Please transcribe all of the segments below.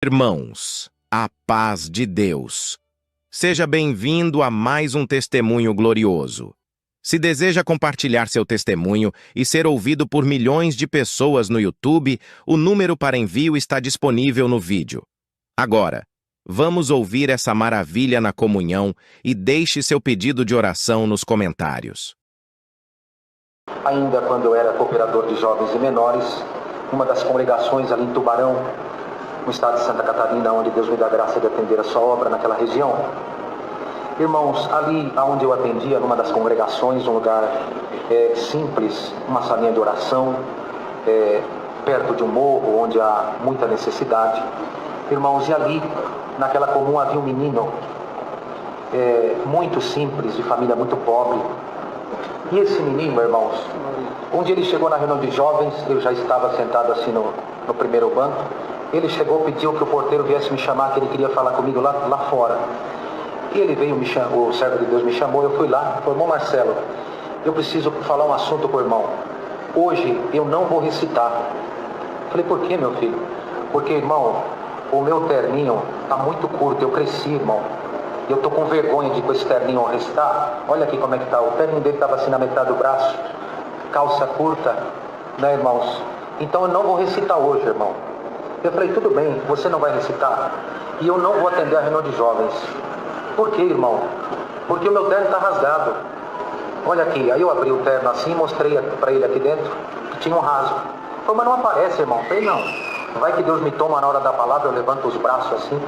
Irmãos, a paz de Deus. Seja bem-vindo a mais um testemunho glorioso. Se deseja compartilhar seu testemunho e ser ouvido por milhões de pessoas no YouTube, o número para envio está disponível no vídeo. Agora, vamos ouvir essa maravilha na comunhão e deixe seu pedido de oração nos comentários. Ainda quando eu era cooperador de jovens e menores, uma das congregações ali em Tubarão, no estado de Santa Catarina, onde Deus me dá graça de atender a sua obra naquela região. Irmãos, ali onde eu atendia, numa das congregações, um lugar simples, uma salinha de oração, perto de um morro, onde há muita necessidade. Irmãos, e ali, naquela comum, havia um menino muito simples, de família muito pobre. E esse menino, irmãos, onde ele chegou na reunião de jovens, eu já estava sentado assim no primeiro banco. Ele chegou, pediu que o porteiro viesse me chamar, que ele queria falar comigo lá fora. E ele veio, o servo de Deus me chamou, eu fui lá, falou: irmão Marcelo, eu preciso falar um assunto com o irmão. Hoje eu não vou recitar. Falei: por quê, meu filho? Porque, irmão, o meu terninho está muito curto, eu cresci, irmão. E eu estou com vergonha de com esse terninho recitar. Olha aqui como é que está, o terninho dele estava assim na metade do braço, calça curta, né, irmãos? Então eu não vou recitar hoje, irmão. Eu falei: tudo bem, você não vai recitar e eu não vou atender a reunião de jovens. Por quê, irmão? Porque o meu terno está rasgado. Olha aqui. Aí eu abri o terno assim, mostrei para ele aqui dentro que tinha um rasgo. Falei: mas não aparece, irmão. Eu falei: não, vai que Deus me toma na hora da palavra, eu levanto os braços assim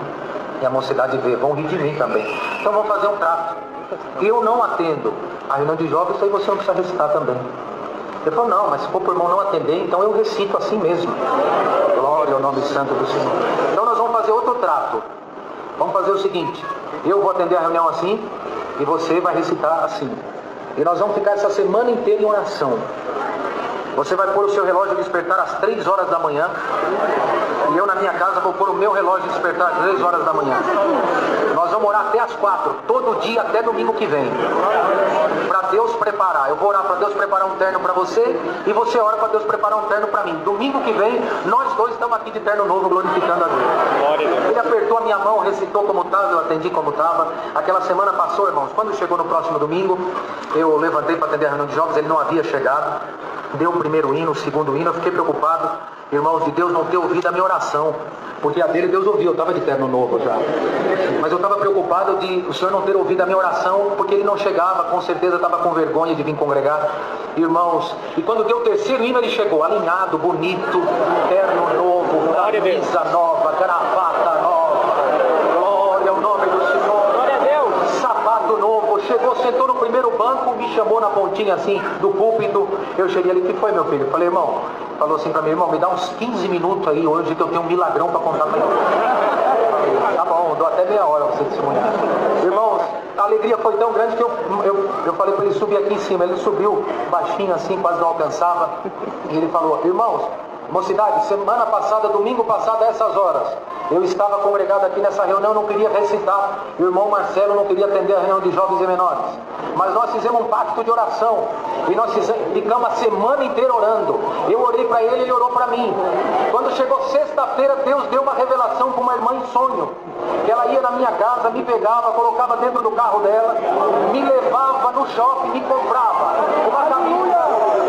e a mocidade vê, vão rir de mim também. Então vamos fazer um trato. Eu não atendo a reunião de jovens, aí você não precisa recitar também. Ele falou: não, mas se for para o irmão não atender, então eu recito assim mesmo. Glória ao nome santo do Senhor. Então nós vamos fazer outro trato. Vamos fazer o seguinte: eu vou atender a reunião assim e você vai recitar assim. E nós vamos ficar essa semana inteira em oração. Você vai pôr o seu relógio de despertar às 3 horas da manhã. E eu na minha casa vou pôr o meu relógio de despertar às 3 horas da manhã. Nós vamos orar até às 4, todo dia até domingo que vem. Para Deus preparar. Eu vou orar para Deus preparar um terno para você e você ora para Deus preparar um terno para mim. Domingo que vem, nós dois estamos aqui de terno novo glorificando a Deus. Ele apertou a minha mão, recitou como estava, eu atendi como estava. Aquela semana passou, irmãos. Quando chegou no próximo domingo, eu levantei para atender a reunião de jovens, ele não havia chegado. Deu o primeiro hino, o segundo hino, eu fiquei preocupado, irmãos, de Deus não ter ouvido a minha oração, porque a dele Deus ouviu, eu estava de terno novo já, mas eu estava preocupado de o Senhor não ter ouvido a minha oração, porque ele não chegava, com certeza estava com vergonha de vir congregar, irmãos, e quando deu o terceiro hino ele chegou, alinhado, bonito, terno novo, camisa nova, gravata nova, glória ao nome do Senhor, glória a Deus, sapato novo, chegou, sentou no primeiro banco, me chamou na pontinha assim, do púlpito. Eu cheguei ali: o que foi, meu filho? Eu falei: irmão, falou assim pra mim: irmão, me dá uns 15 minutos aí hoje que eu tenho um milagrão pra contar pra ele. Tá bom, dou até meia hora pra você testemunhar. Irmãos, a alegria foi tão grande que eu falei pra ele subir aqui em cima. Ele subiu baixinho assim, quase não alcançava. E ele falou: irmãos, mocidade, semana passada, domingo passado, a essas horas, eu estava congregado aqui nessa reunião, não queria recitar. O irmão Marcelo não queria atender a reunião de jovens e menores. Mas nós fizemos um pacto de oração. E nós ficamos a semana inteira orando. Eu orei para ele, ele orou para mim. Quando chegou sexta-feira, Deus deu uma revelação para uma irmã em sonho. Que ela ia na minha casa, me pegava, colocava dentro do carro dela, me levava no shopping, me comprava uma camisa,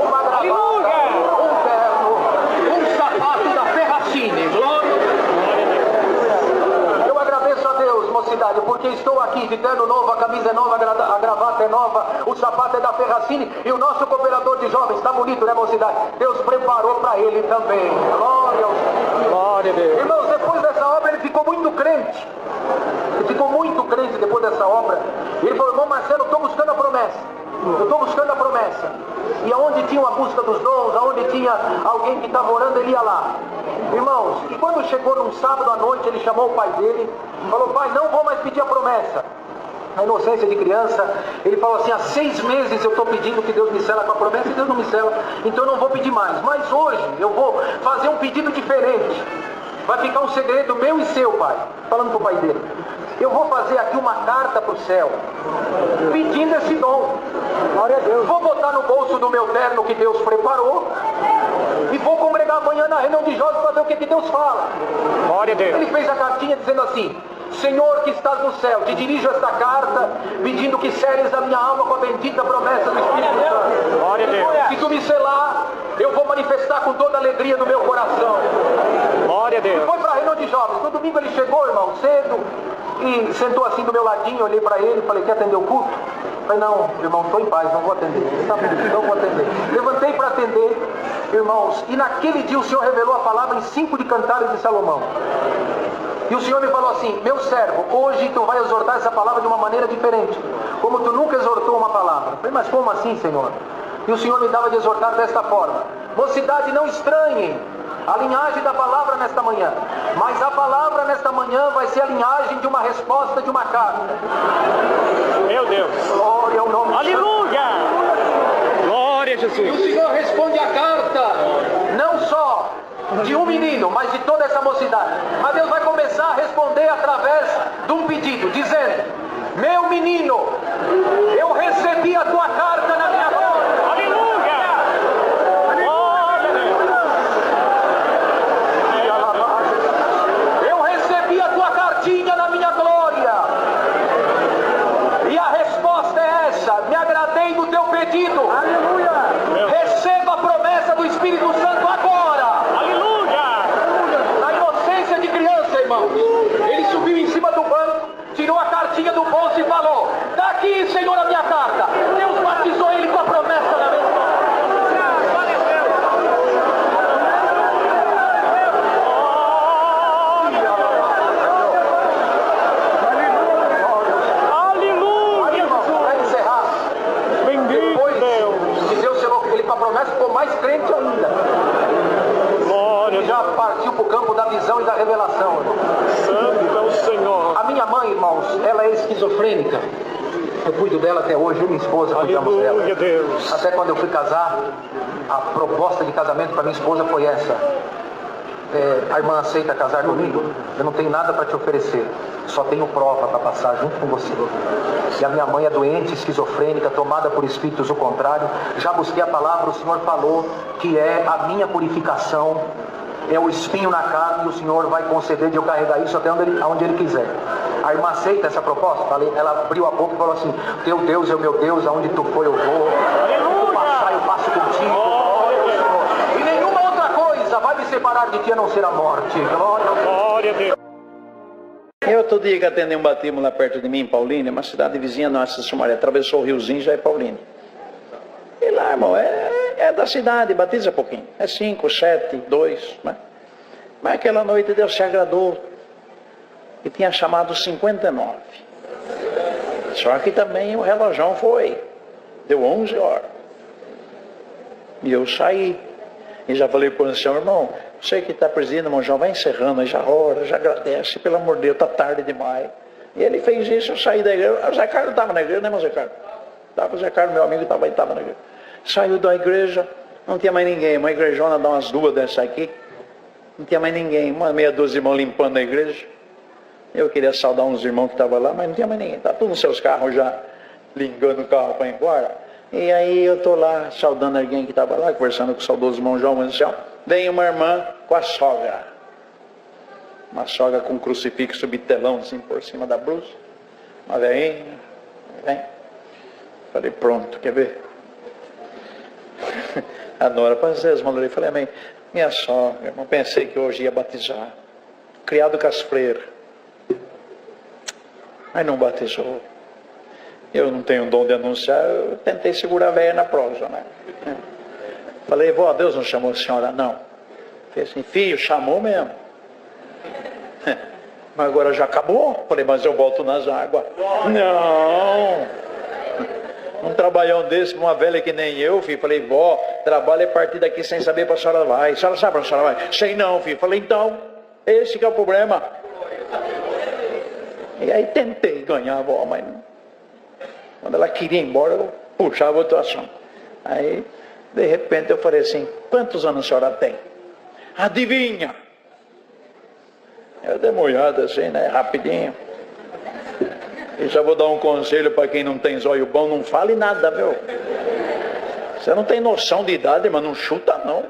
uma gravata, um terno, um sapato da Ferracini. Glória. Eu agradeço a Deus, mocidade, porque estou aqui de terno novo, a camisa é nova, a gravata é nova, o sapato é da Ferracini e o nosso cooperador de jovens está bonito, né, mocidade? Deus preparou para ele também. Glória ao Senhor. Glória a Deus. Irmãos, depois dessa obra ele ficou muito crente. Ele ficou muito crente depois dessa obra. Ele falou: irmão Marcelo, eu estou buscando a promessa. Eu estou buscando a promessa. E aonde tinha uma busca dos dons, aonde tinha alguém que estava orando, ele ia lá. Irmãos, e quando chegou num sábado à noite, ele chamou o pai dele e falou: pai, não vou mais pedir a promessa. Na inocência de criança, ele falou assim: há 6 meses eu estou pedindo que Deus me sela com a promessa e Deus não me sela, então eu não vou pedir mais. Mas hoje eu vou fazer um pedido diferente. Vai ficar um segredo meu e seu, pai. Falando para o pai dele: eu vou fazer aqui uma carta para o céu, pedindo esse dom. Glória a Deus. Vou botar no bolso do meu terno que Deus preparou E vou congregar amanhã na reunião de jovens para ver o que Deus fala. Glória a Deus. Ele fez a cartinha dizendo assim: Senhor que estás no céu, te dirijo esta carta pedindo que seles a minha alma com a bendita promessa do Espírito Santo. Glória a Deus. Se tu me selar, eu vou manifestar com toda a alegria no meu coração. Glória a Deus. Foi para a reunião de jovens. No domingo ele chegou, irmão, cedo, e sentou assim do meu ladinho. Olhei para ele e falei: quer atender o culto? Falei: não, irmão, estou em paz, não vou atender. Tá bom, não vou atender. Levantei para atender, irmãos, e naquele dia o Senhor revelou a palavra em 5 de Cantares de Salomão. E o Senhor me falou assim: meu servo, hoje tu vai exortar essa palavra de uma maneira diferente, como tu nunca exortou uma palavra. Eu falei: mas como assim, Senhor? E o Senhor me dava de exortar desta forma: mocidade, não estranhem a linhagem da palavra nesta manhã, mas a palavra nesta manhã vai ser a linhagem de uma resposta de uma carta. Meu Deus. Glória ao nome de Aleluia. Glória a E o Jesus. Senhor responde a carta, não só de um menino, mas de toda essa mocidade. Mas Deus vai começar a responder através de um pedido, dizendo: meu menino, eu recebi a tua carta na minha mão. Aleluia. Glória a Deus. Eu recebi a tua cartinha na minha glória. E a resposta é essa: me agradei do teu pedido. Aleluia. Receba a promessa do Espírito Santo agora. Aleluia. Na inocência de criança, irmãos, ele subiu em cima do banco, tirou a cartinha do bolso e falou: tá aqui, Senhor, a minha carta. Deus batizou ele com a promessa da mesma. Aleluia. Para encerrar, Bendito depois Deus. que Deus selou ele com a promessa, ficou mais crente ainda. Glória a Já Deus. partiu para o campo da visão e da revelação, irmão. Santo é o Senhor. A minha mãe, irmãos, ela é esquizofrênica. Eu cuido dela até hoje, eu e minha esposa cuidamos dela. Aleluia, Deus. Até quando eu fui casar, a proposta de casamento para minha esposa foi essa: a irmã aceita casar comigo? Eu não tenho nada para te oferecer, só tenho prova para passar junto com você. E a minha mãe é doente, esquizofrênica, tomada por espíritos o contrário. Já busquei a palavra, o Senhor falou que é a minha purificação, é o espinho na carne, e o Senhor vai conceder de eu carregar isso até onde Ele quiser. A irmã aceita essa proposta? Ela abriu a boca e falou assim: teu Deus é o meu Deus, aonde tu for eu vou. Tu passar eu passo contigo. Glória ao Senhor. E nenhuma outra coisa vai me separar de ti a não ser a morte. Glória ao Senhor. Glória a Deus. Eu outro dia que atendi um batismo lá perto de mim, em Paulínia, uma cidade vizinha nossa, Sumaré, atravessou o riozinho, já é Paulínia. E lá, irmão, é da cidade, batiza pouquinho. É 5, 7, 2, né? Mas aquela noite Deus se agradou e tinha chamado 59. Só que também o relógio foi, deu 11 horas. E eu saí. E já falei para o ancião: irmão, você que está presidindo, irmão João, vai encerrando, aí já ora, já agradece, pelo amor de Deus, está tarde demais. E ele fez isso, eu saí da igreja. O Zé Carlos estava na igreja, né, irmão Zé Carlos? O Zé Carlos, meu amigo, estava na igreja. Saiu da igreja, não tinha mais ninguém, uma igrejona dá umas 2 dessa aqui, não tinha mais ninguém, uma meia dúzia de irmãos limpando a igreja. Eu queria saudar uns irmãos que estavam lá, mas não tinha mais ninguém, está tudo nos seus carros já, ligando o carro para ir embora. E aí eu estou lá, saudando alguém que estava lá, conversando com o saudoso irmão João Manciel. Vem uma irmã com a sogra. Uma sogra com um crucifixo bitelão assim por cima da blusa. Uma velhinha, vem. Falei: pronto, quer ver? A Nora, passei as mãos ali, falei: amém. Minha sogra, irmão, pensei que hoje ia batizar. Criado com as freiras. Mas não batizou. Eu não tenho dom de anunciar, eu tentei segurar a velha na prosa, né? Falei: vó, Deus não chamou a senhora, não. Falei assim: filho, chamou mesmo. Mas agora já acabou. Falei: mas eu volto nas águas. Não. Um trabalhão desse, uma velha que nem eu, filho. Falei: vó, trabalha a partir daqui sem saber para a senhora vai. A senhora sabe para a senhora vai? Sei não, filho. Falei: então, esse que é o problema. E aí tentei ganhar a avó, mas não. Quando ela queria ir embora, eu puxava outro assunto. Aí, de repente, eu falei assim: quantos anos a senhora tem? Adivinha? Eu dei uma olhada assim, né, rapidinho. E já vou dar um conselho para quem não tem zóio bom: não fale nada, viu? Você não tem noção de idade, mas não chuta não.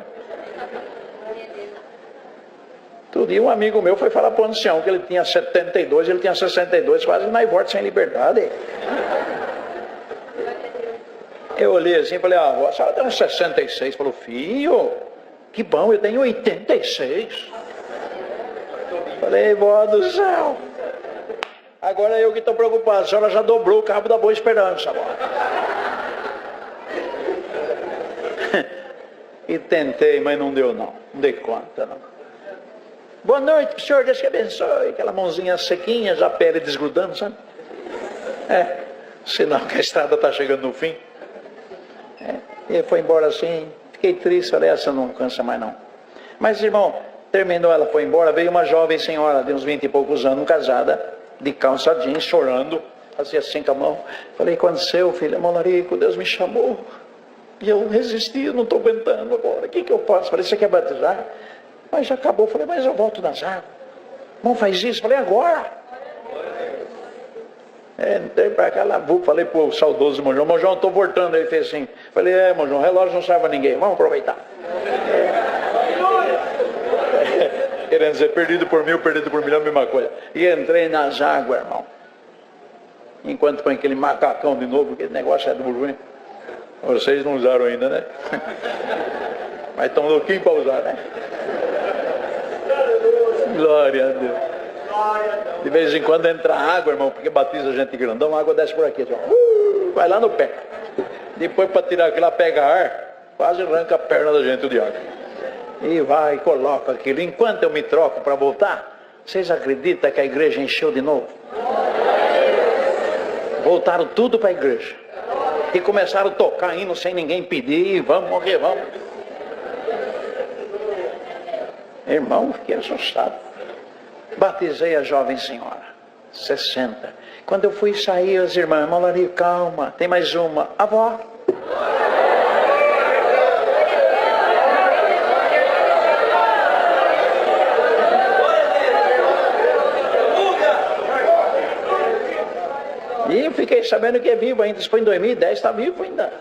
Outro dia um amigo meu foi falar para o ancião que ele tinha 72, ele tinha 62, quase na volta sem liberdade. Eu olhei assim e falei, a senhora tem uns 66. Falou, filho, que bom, eu tenho 86. Falei, vó do céu. Agora eu que estou preocupado, a senhora já dobrou o cabo da Boa Esperança, vó. E tentei, mas não deu não dei conta não. Boa noite, senhor, Deus que abençoe. Aquela mãozinha sequinha, já a pele desgrudando, sabe? Sinal que a estrada está chegando no fim. Ele foi embora assim, fiquei triste, falei, essa não cansa mais não. Mas, irmão, terminou, ela foi embora, veio uma jovem senhora de uns 20 e poucos anos, casada, de calça jeans, chorando, fazia assim com a mão. Falei, quando seu filho, irmão Larico, Deus me chamou, e eu resisti, eu não estou aguentando agora, o que eu faço? Falei, você quer batizar? Mas já acabou, falei, mas eu volto nas águas. Não faz isso, falei, agora. Entrei para cá, lá, falei pro saudoso irmão João, estou voltando. Ele fez assim, falei, irmão João, relógio não serve a ninguém, vamos aproveitar. Querendo dizer, perdido por mil, perdido por milhão, mesma coisa. E entrei nas águas, irmão. Enquanto põe aquele macacão de novo, aquele negócio é duro, hein? Vocês não usaram ainda, né? Mas estão louquinhos para usar, né? Glória a Deus. De vez em quando entra água, irmão, porque batiza gente grandão, a água desce por aqui, assim, vai lá no pé. Depois para tirar aquilo, ela pega ar, quase arranca a perna da gente o diabo. E vai, coloca aquilo. Enquanto eu me troco para voltar, vocês acreditam que a igreja encheu de novo? Voltaram tudo para a igreja. E começaram a tocar hino sem ninguém pedir, vamos morrer, vamos. Irmão, fiquei assustado. Batizei a jovem senhora, 60. Quando eu fui sair, as irmãs, irmão Larico, calma, tem mais uma. Avó. E eu fiquei sabendo que é vivo ainda, isso foi em 2010, está vivo ainda.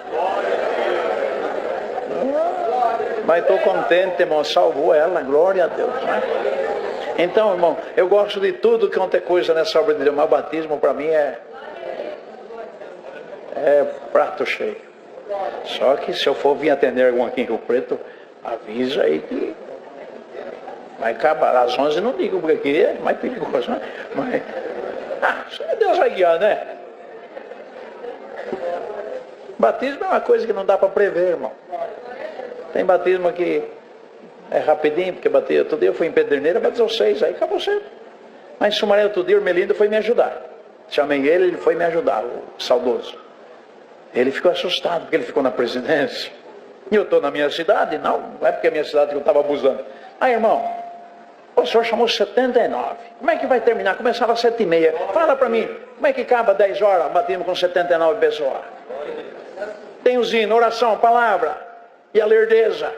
Mas estou contente, irmão, salvou ela, glória a Deus, né? Então, irmão, eu gosto de tudo quanto é coisa nessa obra de Deus, mas o batismo para mim é prato cheio. Só que se eu for vir atender algum aqui em Rio Preto, avisa aí que vai acabar. Às 11 não digo, porque aqui é mais perigoso, né? Mas Deus vai guiar, né? Batismo é uma coisa que não dá para prever, irmão. Tem batismo que é rapidinho, porque bateu outro dia, eu fui em Pedreneira, batizou 6, aí acabou cedo. Mas em Sumaré outro dia, o Melindo foi me ajudar. Chamei ele foi me ajudar, o saudoso. Ele ficou assustado, porque ele ficou na presidência. E eu estou na minha cidade? Não é porque é a minha cidade que eu estava abusando. Aí, irmão, o senhor chamou 79. Como é que vai terminar? Começava às 7h30. Fala para mim, como é que acaba 10 horas, batimos com 79 pessoas? Tem o hino, oração, palavra e a lerdeza.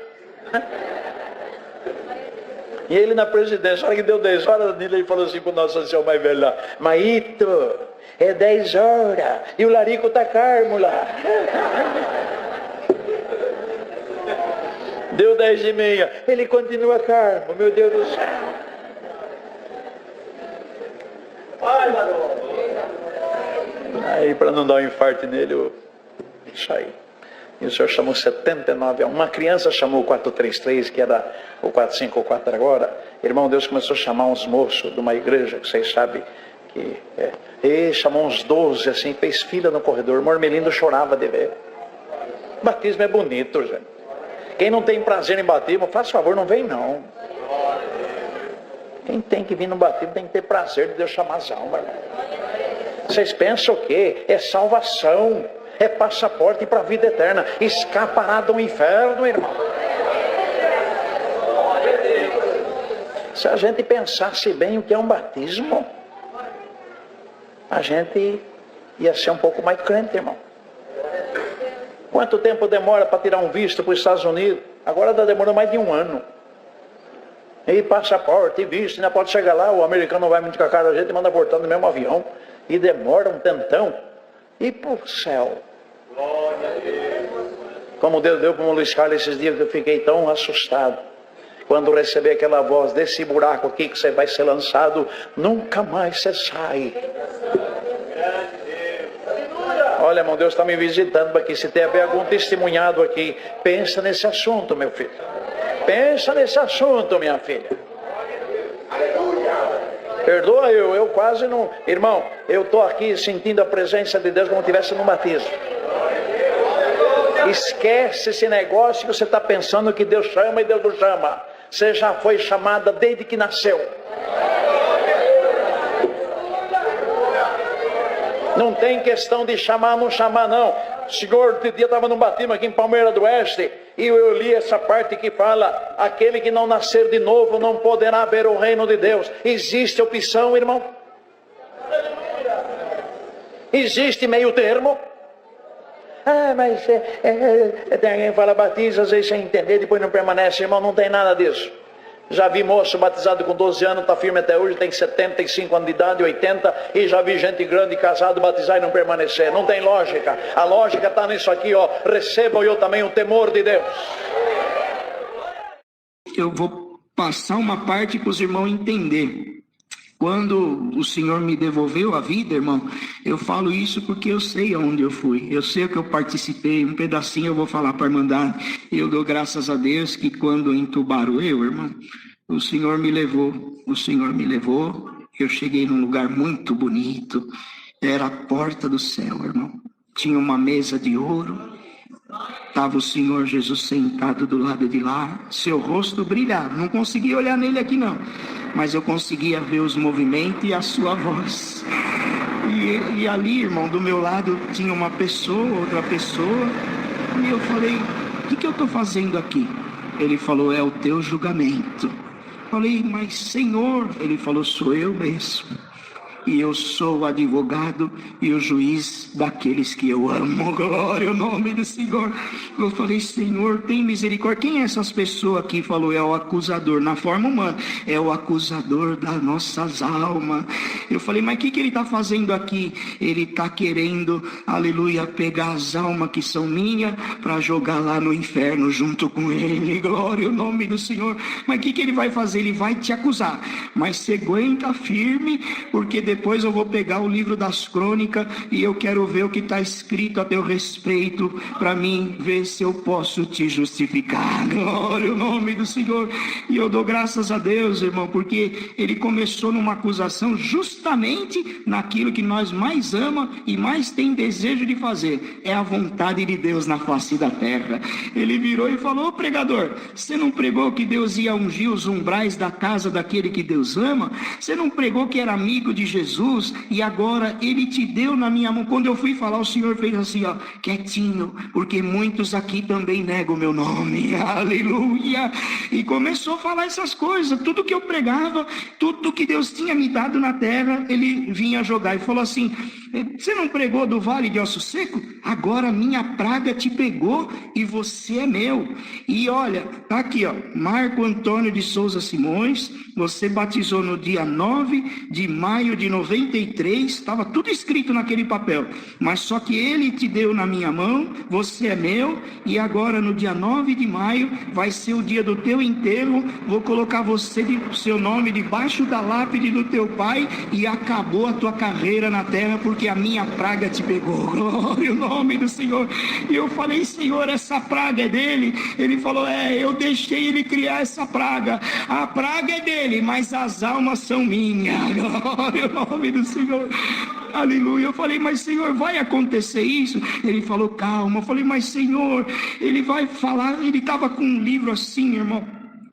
E ele na presidência, a hora que deu 10 horas, ele falou assim para o nosso ancião mais velho lá, Maíto, é 10 horas, e o Larico está carmo lá. Deu 10h30, ele continua carmo, meu Deus do céu. Aí para não dar um infarto nele, eu saí. E o senhor chamou 79, uma criança chamou o 433, que era o 454 agora. Irmão, Deus começou a chamar uns moços de uma igreja, que vocês sabem que E chamou uns 12, assim, fez fila no corredor. O irmão Hermelindo chorava de ver. Batismo é bonito, gente. Quem não tem prazer em batismo, faz favor, não vem não. Quem tem que vir no batismo tem que ter prazer de Deus chamar as almas, irmão. Vocês pensam o quê? É salvação. É passaporte para a vida eterna. Escapará do inferno, irmão. Se a gente pensasse bem o que é um batismo, a gente ia ser um pouco mais crente, irmão. Quanto tempo demora para tirar um visto para os Estados Unidos? Agora está demorando mais de 1 ano. E passaporte, e visto, ainda pode chegar lá, o americano não vai muito com a cara da gente e manda voltar no mesmo avião. E demora um tantão. E por céu. Como Deus deu para o Luiz Carlos esses dias que eu fiquei tão assustado. Quando receber aquela voz desse buraco aqui que você vai ser lançado, nunca mais você sai. Olha, irmão, Deus está me visitando aqui. Se tiver algum testemunhado aqui, pensa nesse assunto, meu filho. Pensa nesse assunto, minha filha. Perdoa eu quase não... Irmão, eu estou aqui sentindo a presença de Deus como se estivesse no batismo. Esquece esse negócio que você está pensando que Deus chama e Deus não chama. Você já foi chamada desde que nasceu. Não tem questão de chamar, não chamar, não. O senhor, outro dia estava num batismo aqui em Palmeira do Oeste, e eu li essa parte que fala: aquele que não nascer de novo não poderá ver o reino de Deus. Existe opção, irmão? Existe meio termo? Mas tem alguém que fala batiza, às vezes sem entender, depois não permanece. Irmão, não tem nada disso. Já vi moço batizado com 12 anos, está firme até hoje, tem 75 anos de idade, 80, e já vi gente grande casado batizar e não permanecer. Não tem lógica. A lógica está nisso aqui, ó. Recebam eu também o temor de Deus. Eu vou passar uma parte para os irmãos entenderem. Quando o Senhor me devolveu a vida, irmão, eu falo isso porque eu sei aonde eu fui. Eu sei o que eu participei, um pedacinho eu vou falar para a irmandade. Eu dou graças a Deus que quando entubaram eu, irmão, o Senhor me levou. O Senhor me levou, eu cheguei num lugar muito bonito. Era a porta do céu, irmão. Tinha uma mesa de ouro. Estava o Senhor Jesus sentado do lado de lá. Seu rosto brilhava. Não conseguia olhar nele aqui não, mas eu conseguia ver os movimentos e a sua voz. E ali, irmão, do meu lado tinha uma pessoa, outra pessoa. E eu falei: o que eu estou fazendo aqui? Ele falou: é o teu julgamento. Falei: mas Senhor? Ele falou: sou eu mesmo. E eu sou o advogado e o juiz daqueles que eu amo. Glória ao nome do Senhor. Eu falei: Senhor, tem misericórdia. Quem é essas pessoas aqui? Falou: é o acusador, na forma humana. É o acusador das nossas almas. Eu falei: mas o que ele está fazendo aqui? Ele está querendo, aleluia, pegar as almas que são minhas para jogar lá no inferno junto com ele. Glória ao nome do Senhor. Mas o que ele vai fazer? Ele vai te acusar. Mas você aguenta firme, porque depois eu vou pegar o livro das crônicas e eu quero ver o que está escrito a teu respeito, para mim ver se eu posso te justificar. Glória ao nome do Senhor. E eu dou graças a Deus, irmão, porque ele começou numa acusação justamente naquilo que nós mais amamos e mais tem desejo de fazer, é a vontade de Deus na face da terra. Ele virou e falou: ô pregador, você não pregou que Deus ia ungir os umbrais da casa daquele que Deus ama? Você não pregou que era amigo de Jesus? E agora ele te deu na minha mão. Quando eu fui falar, o Senhor fez assim, ó, quietinho, porque muitos aqui também negam o meu nome. Aleluia. E começou a falar essas coisas. Tudo que eu pregava, tudo que Deus tinha me dado na terra, ele vinha jogar e falou assim: você não pregou do vale de osso seco? Agora minha praga te pegou e você é meu. E olha, tá aqui, ó, Marco Antônio de Souza Simões, você batizou no dia 9 de maio de 93, estava tudo escrito naquele papel, mas só que ele te deu na minha mão, você é meu, e agora no dia 9 de maio vai ser o dia do teu enterro, vou colocar seu nome debaixo da lápide do teu pai, e acabou a tua carreira na terra, porque a minha praga te pegou. Glória ao nome do Senhor. E eu falei: Senhor, essa praga é dele? Ele falou: eu deixei ele criar essa praga, a praga é dele, mas as almas são minhas. Glória ao nome do Senhor. Aleluia. Eu falei: mas Senhor, vai acontecer isso? Ele falou: calma. Eu falei: mas Senhor, ele vai falar. Ele estava com um livro assim, irmão,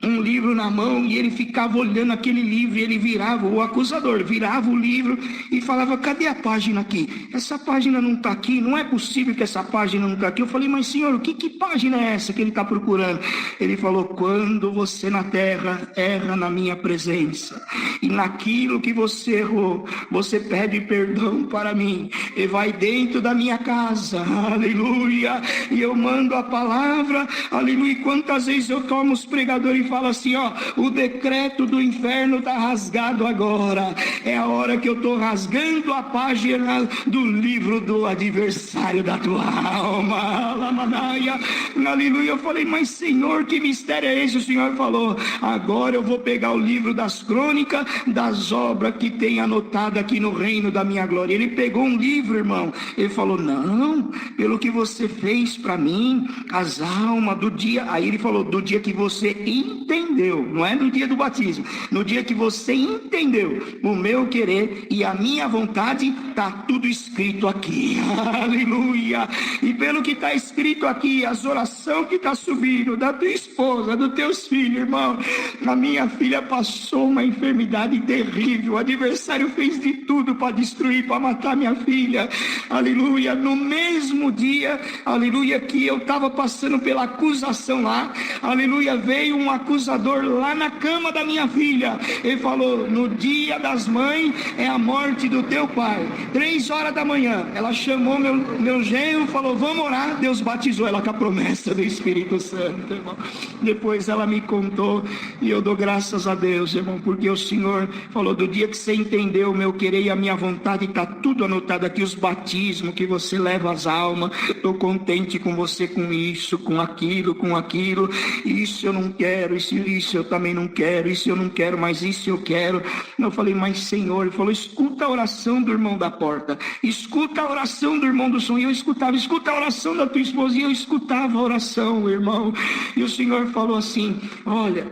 um livro na mão, e ele ficava olhando aquele livro, e ele virava, o acusador virava o livro e falava: cadê a página aqui? Essa página não está aqui, não é possível que essa página não está aqui. Eu falei: mas Senhor, que página é essa que ele está procurando? Ele falou: quando você na terra erra na minha presença, e naquilo que você errou, você pede perdão para mim, e vai dentro da minha casa, aleluia, e eu mando a palavra, aleluia. E quantas vezes eu tomo os pregadores e fala assim, ó, o decreto do inferno está rasgado agora. É a hora que eu estou rasgando a página do livro do adversário da tua alma. Lamanaia, aleluia. Eu falei, mas Senhor, que mistério é esse? O Senhor falou, agora eu vou pegar o livro das crônicas, das obras que tem anotado aqui no reino da minha glória. Ele pegou um livro, irmão. Ele falou, não, pelo que você fez para mim, as almas do dia. Aí ele falou, do dia que você entendeu, não é no dia do batismo, no dia que você entendeu o meu querer e a minha vontade, está tudo escrito aqui. Aleluia. E pelo que está escrito aqui, as orações que está subindo da tua esposa, dos teus filhos, irmão, a minha filha passou uma enfermidade terrível, o adversário fez de tudo para destruir, para matar minha filha. Aleluia. No mesmo dia, aleluia, que eu estava passando pela acusação lá, aleluia, veio um acusador lá na cama da minha filha. Ele falou, no dia das mães é a morte do teu pai. 3 horas da manhã, ela chamou meu genro, falou, vamos orar. Deus batizou ela com a promessa do Espírito Santo, irmão. Depois ela me contou, e eu dou graças a Deus, irmão, porque o Senhor falou, do dia que você entendeu o meu querer e a minha vontade, está tudo anotado aqui, os batismos que você leva às almas. Estou contente com você, com isso, com aquilo, isso eu não quero, isso eu também não quero, isso eu não quero, mas isso eu quero. Eu falei, mas Senhor, ele falou, escuta a oração do irmão da porta, escuta a oração do irmão do som. E eu escutava, escuta a oração da tua esposa, e eu escutava a oração, irmão. E o Senhor falou assim, olha,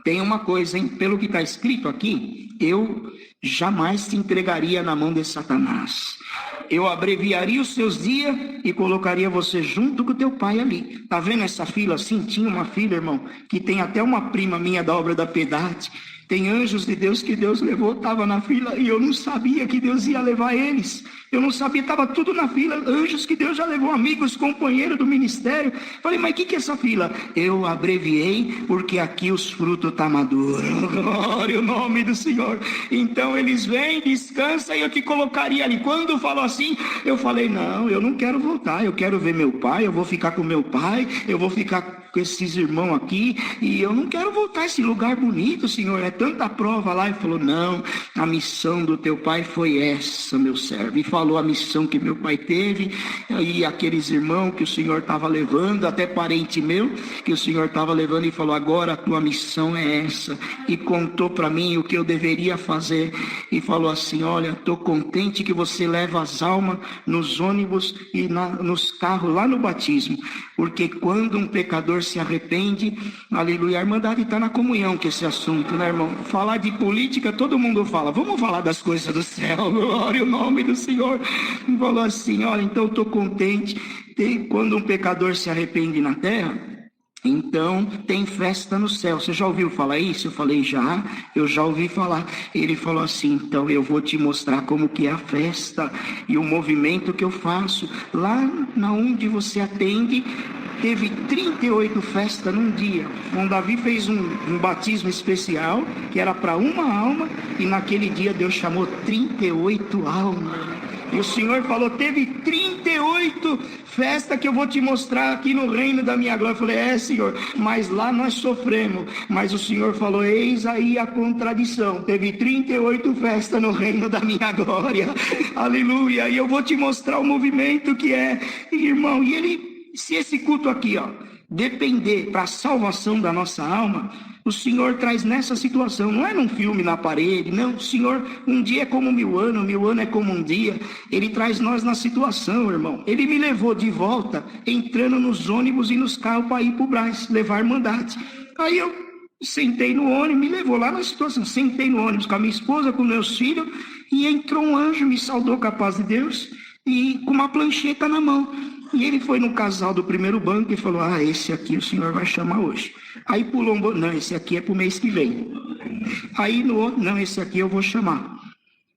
tem uma coisa, hein? Pelo que está escrito aqui, eu jamais te entregaria na mão de Satanás. Eu abreviaria os seus dias e colocaria você junto com o teu pai ali. Tá vendo essa fila assim? Tinha uma filha, irmão, que tem até uma prima minha da obra da piedade. Tem anjos de Deus que Deus levou, estava na fila, e eu não sabia que Deus ia levar eles. Eu não sabia, estava tudo na fila, anjos que Deus já levou, amigos, companheiros do ministério. Falei, mas o que é essa fila? Eu abreviei, porque aqui os frutos estão maduros. Glória ao nome do Senhor. Então eles vêm, descansam, e eu te colocaria ali. Quando falou assim, eu falei, não, eu não quero voltar, eu quero ver meu pai, eu vou ficar com meu pai, eu vou ficar com esses irmãos aqui, e eu não quero voltar a esse lugar bonito, Senhor, é tanta prova lá. Ele falou, não, a missão do teu pai foi essa, meu servo. E falou a missão que meu pai teve, e aqueles irmãos que o Senhor estava levando, até parente meu, que o Senhor estava levando, e falou, agora a tua missão é essa. E contou para mim o que eu deveria fazer, e falou assim, olha, estou contente que você leva as almas nos ônibus e nos carros lá no batismo, porque quando um pecador se arrepende, aleluia, a irmandade está na comunhão com esse assunto, né, irmão? Falar de política, todo mundo fala, vamos falar das coisas do céu, glória ao nome do Senhor. E falou assim, olha, então estou contente, quando um pecador se arrepende na terra, então tem festa no céu. Você já ouviu falar isso? Eu falei, eu já ouvi falar. Ele falou assim, então eu vou te mostrar como que é a festa e o movimento que eu faço. Lá na onde você atende, teve 38 festas num dia. Então Davi fez um batismo especial, que era para uma alma, e naquele dia Deus chamou 38 almas. E o Senhor falou, teve 38 festas que eu vou te mostrar aqui no reino da minha glória. Eu falei, Senhor, mas lá nós sofremos. Mas o Senhor falou, eis aí a contradição. Teve 38 festas no reino da minha glória. Aleluia. E eu vou te mostrar o movimento que é, irmão. E ele, se esse culto aqui, ó, depender para a salvação da nossa alma, o Senhor traz nessa situação, não é num filme na parede, não. O Senhor, um dia é como 1000 anos, 1000 anos é como um dia. Ele traz nós na situação, irmão. Ele me levou de volta, entrando nos ônibus e nos carros para ir para o Brás, levar a irmandade. Aí eu sentei no ônibus, me levou lá na situação, sentei no ônibus com a minha esposa, com meus filhos, e entrou um anjo, me saudou com a paz de Deus, e com uma plancheta na mão. E ele foi no casal do primeiro banco e falou, esse aqui o Senhor vai chamar hoje. Aí pulou um banco, não, esse aqui é para o mês que vem. Aí no outro, não, esse aqui eu vou chamar.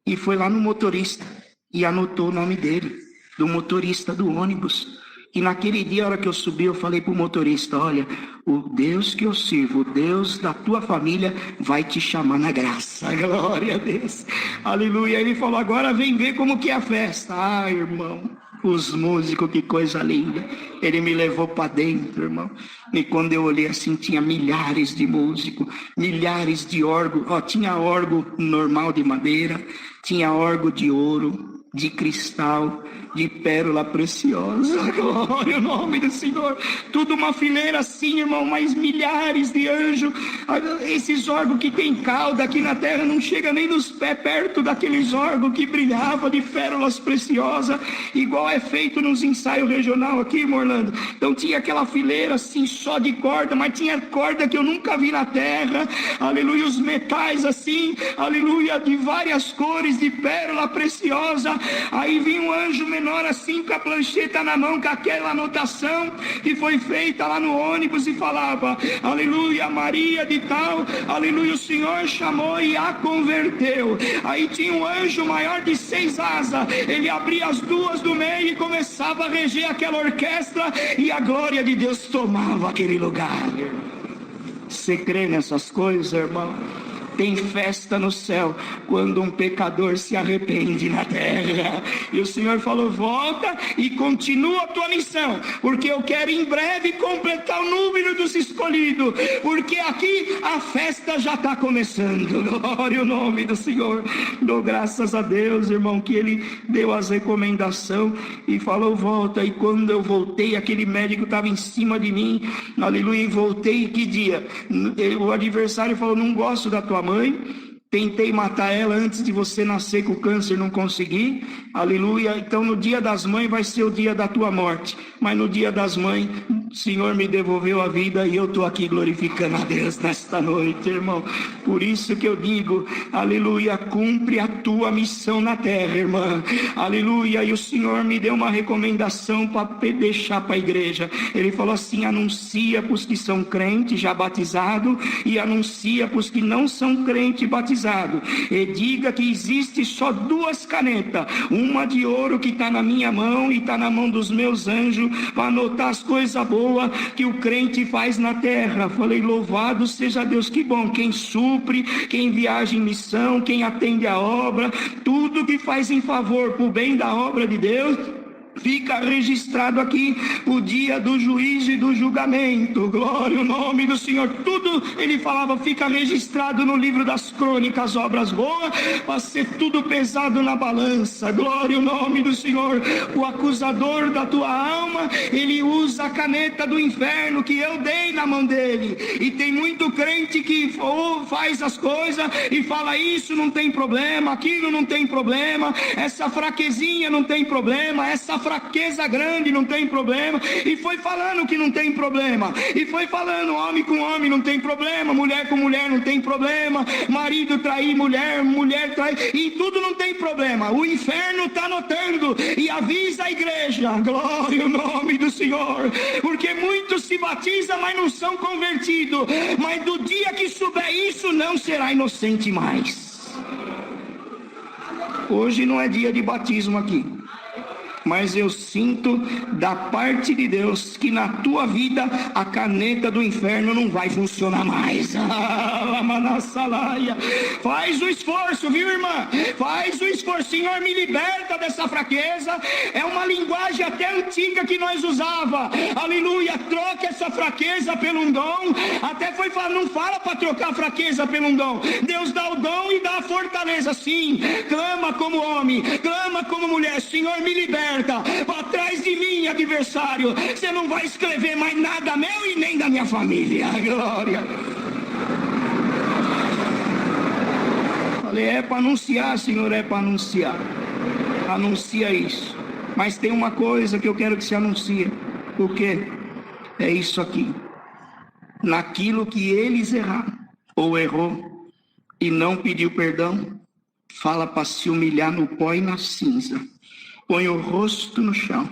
E foi lá no motorista e anotou o nome dele, do motorista do ônibus. E naquele dia, a hora que eu subi, eu falei para o motorista, olha, o Deus que eu sirvo, o Deus da tua família vai te chamar na graça. Glória a Deus. Aleluia. Ele falou, agora vem ver como que é a festa. Irmão, Os músicos, que coisa linda. Ele me levou para dentro, irmão. E quando eu olhei assim, tinha milhares de músicos, milhares de órgãos. Tinha órgão normal de madeira, tinha órgão de ouro, de cristal, de pérola preciosa. Glória ao nome do Senhor. Tudo uma fileira assim, irmão, mas milhares de anjos. Esses órgãos que tem cauda aqui na terra não chega nem nos pés perto daqueles órgãos que brilhavam de pérolas preciosas, igual é feito nos ensaios regional aqui, irmão Orlando. Então tinha aquela fileira assim só de corda, mas tinha corda que eu nunca vi na terra. Aleluia, os metais assim, aleluia, de várias cores de pérola preciosa. Aí vinha um anjo menor assim, com a plancheta na mão, com aquela anotação que foi feita lá no ônibus, e falava: aleluia, Maria de tal, aleluia, o Senhor chamou e a converteu. Aí tinha um anjo maior de 6 asas, ele abria as 2 do meio e começava a reger aquela orquestra, e a glória de Deus tomava aquele lugar. Você crê nessas coisas, irmão? Tem festa no céu quando um pecador se arrepende na terra. E o Senhor falou: volta e continua a tua missão, porque eu quero em breve completar o número dos escolhidos, porque aqui a festa já está começando. Glória ao nome do Senhor. Dou graças a Deus, irmão, que Ele deu as recomendações e falou: volta. E quando eu voltei, aquele médico estava em cima de mim, aleluia, e voltei. Que dia? O adversário falou: não gosto da tua mãe, tentei matar ela antes de você nascer com câncer, não consegui, aleluia, então no dia das mães vai ser o dia da tua morte, mas no dia das mães o Senhor me devolveu a vida, e eu estou aqui glorificando a Deus nesta noite, irmão. Por isso que eu digo, aleluia, cumpre a tua missão na terra, irmã, aleluia. E o Senhor me deu uma recomendação para deixar para a igreja. Ele falou assim: anuncia para os que são crentes já batizados, e anuncia para os que não são crentes batizados, e diga que existe só 2 canetas, uma de ouro que está na minha mão e está na mão dos meus anjos, para anotar as coisas boas que o crente faz na terra. Falei: louvado seja Deus. Que bom, quem supre, quem viaja em missão, quem atende a obra, tudo que faz em favor para o bem da obra de Deus, fica registrado aqui o dia do juízo e do julgamento. Glória ao nome do Senhor. Tudo, ele falava, fica registrado no livro das crônicas, obras boas, para ser tudo pesado na balança. Glória ao nome do Senhor. O acusador da tua alma, ele usa a caneta do inferno que eu dei na mão dele. E tem muito crente que faz as coisas e fala: isso não tem problema, aquilo não tem problema, essa fraquezinha não tem problema, essa fraqueza grande não tem problema, e foi falando que não tem problema, e foi falando: homem com homem não tem problema, mulher com mulher não tem problema, marido trair mulher, mulher trair, e tudo não tem problema. O inferno está notando e avisa a igreja. Glória ao nome do Senhor, porque muitos se batizam, mas não são convertidos, mas do dia que souber isso, não será inocente mais. Hoje não é dia de batismo aqui, mas eu sinto da parte de Deus que na tua vida a caneta do inferno não vai funcionar mais. Faz o esforço, viu, irmã? Faz o esforço. Senhor, me liberta dessa fraqueza. É uma linguagem até antiga que nós usava. Aleluia, troca essa fraqueza pelo um dom. Até foi falar: não fala para trocar a fraqueza pelo um dom. Deus dá o dom e dá a fortaleza. Sim, clama como homem, clama como mulher: Senhor, me liberta. Para trás de mim, adversário, você não vai escrever mais nada meu e nem da minha família. Glória. Falei: é para anunciar, Senhor, é para anunciar. Anuncia isso. Mas tem uma coisa que eu quero que você anuncie. O quê? É isso aqui. Naquilo que eles erraram ou errou e não pediu perdão, fala para se humilhar no pó e na cinza. Põe o rosto no chão.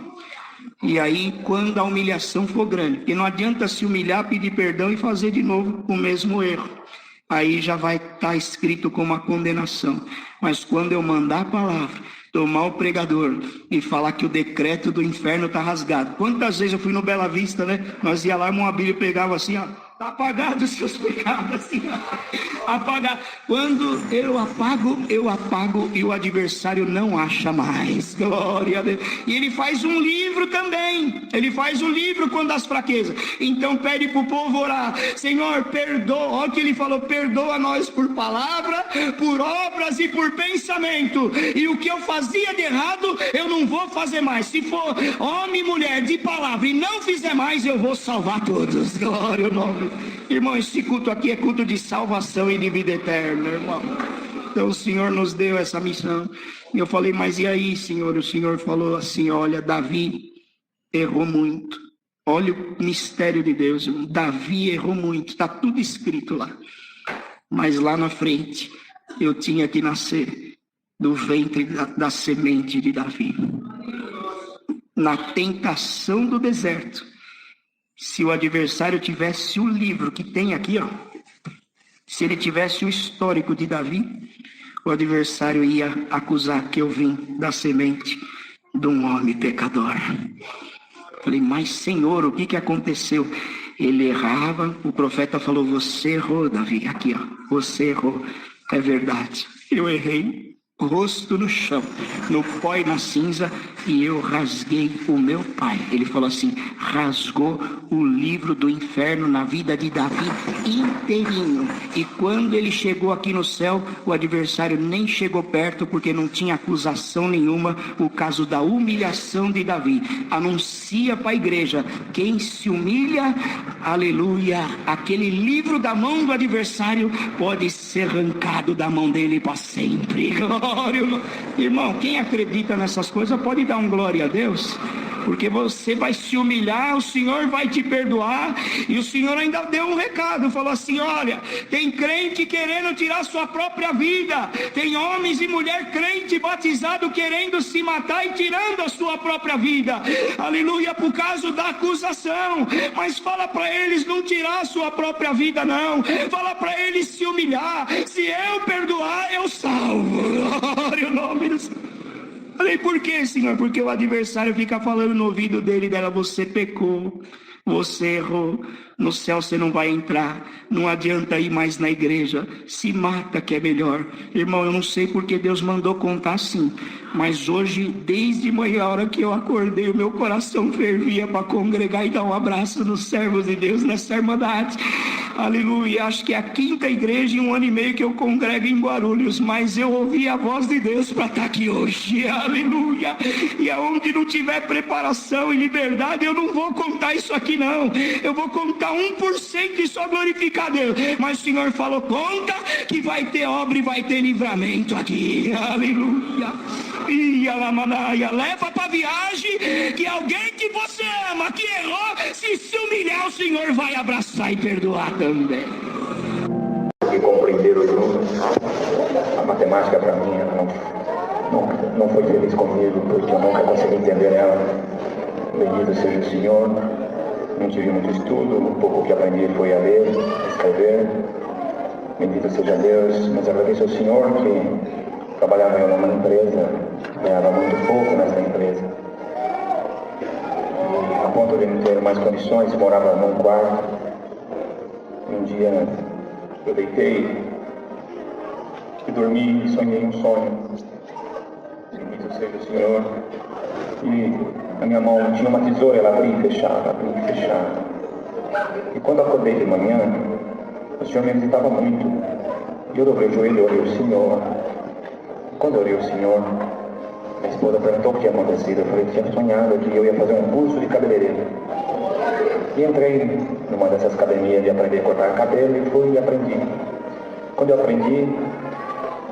E aí, quando a humilhação for grande, porque não adianta se humilhar, pedir perdão e fazer de novo o mesmo erro, aí já vai estar escrito como a condenação. Mas quando eu mandar a palavra, tomar o pregador e falar que o decreto do inferno está rasgado. Quantas vezes eu fui no Bela Vista, né? Nós ia lá, uma Bíblia, pegava assim, ó, Apagados os seus pecados, assim, apagar. Quando eu apago e o adversário não acha mais. Glória a Deus. E ele faz um livro também. Ele faz um livro quando as fraquezas. Então pede para o povo orar. Senhor, perdoa. Olha o que ele falou: perdoa nós por palavra, por obras e por pensamento. E o que eu fazia de errado, eu não vou fazer mais. Se for homem e mulher de palavra e não fizer mais, eu vou salvar todos. Glória ao nome. Irmão, esse culto aqui é culto de salvação e de vida eterna, irmão. Então o Senhor nos deu essa missão. E eu falei: mas e aí, Senhor? O Senhor falou assim: olha, Davi errou muito. Olha o mistério de Deus, irmão. Davi errou muito, está tudo escrito lá. Mas lá na frente, eu tinha que nascer do ventre da semente de Davi. Na tentação do deserto, se o adversário tivesse o livro que tem aqui, ó, se ele tivesse o histórico de Davi, o adversário ia acusar que eu vim da semente de um homem pecador. Falei: mas Senhor, o que aconteceu? Ele errava, o profeta falou: você errou, Davi, aqui, ó, você errou. É verdade, eu errei. Rosto no chão, no pó e na cinza, e eu rasguei o meu pai. Ele falou assim: rasgou o livro do inferno na vida de Davi inteirinho. E quando ele chegou aqui no céu, o adversário nem chegou perto, porque não tinha acusação nenhuma, por causa da humilhação de Davi. Anuncia para a igreja: quem se humilha, aleluia, aquele livro da mão do adversário pode ser arrancado da mão dele para sempre. Irmão, quem acredita nessas coisas pode dar um glória a Deus, porque você vai se humilhar, o Senhor vai te perdoar. E o Senhor ainda deu um recado, falou assim: olha, tem crente querendo tirar sua própria vida, tem homens e mulher crente batizado querendo se matar e tirando a sua própria vida, aleluia, por causa da acusação. Mas fala para eles não tirar a sua própria vida, não. Fala para eles se humilhar. Se eu perdoar, eu salvo. Glória ao nome do Senhor. Falei: por que, Senhor? Porque o adversário fica falando no ouvido dele, dela: você pecou, você errou, no céu você não vai entrar, não adianta ir mais na igreja, se mata que é melhor. Irmão, eu não sei porque Deus mandou contar assim, mas hoje, desde manhã, a hora que eu acordei, o meu coração fervia para congregar e dar um abraço nos servos de Deus nessa irmandade. Aleluia, acho que é a 5ª igreja em 1 ano e meio que eu congrego em Guarulhos, mas eu ouvi a voz de Deus para estar aqui hoje, aleluia. E aonde não tiver preparação e liberdade, eu não vou contar isso aqui não, eu vou contar 1% e só glorificar Deus. Mas o Senhor falou: conta que vai ter obra e vai ter livramento aqui, aleluia. E a lamanaia, leva para viagem, que alguém que você ama, que errou, se humilhar, o Senhor vai abraçar e perdoar também. E compreender os números, a matemática para mim não foi feliz comigo, porque eu nunca consegui entender ela. Bendito seja o Senhor, não tive muito estudo, um pouco que aprendi foi a ler, a escrever. Bendito seja Deus, mas agradeço ao Senhor que trabalhava em uma empresa, ganhava muito pouco nessa empresa. E a ponto de não ter mais condições, morava num quarto. E um dia eu deitei e dormi e sonhei um sonho. Bendito seja o Senhor. E na minha mão tinha uma tesoura, ela abria e fechava, abria e fechava. E quando eu acordei de manhã, o Senhor me visitava muito. E eu dobrei o joelho e orei ao Senhor. Quando eu orei ao Senhor, minha esposa perguntou o que tinha acontecido. Eu falei que tinha sonhado que eu ia fazer um curso de cabeleireiro. E entrei numa dessas academias de aprender a cortar cabelo e fui e aprendi. Quando eu aprendi,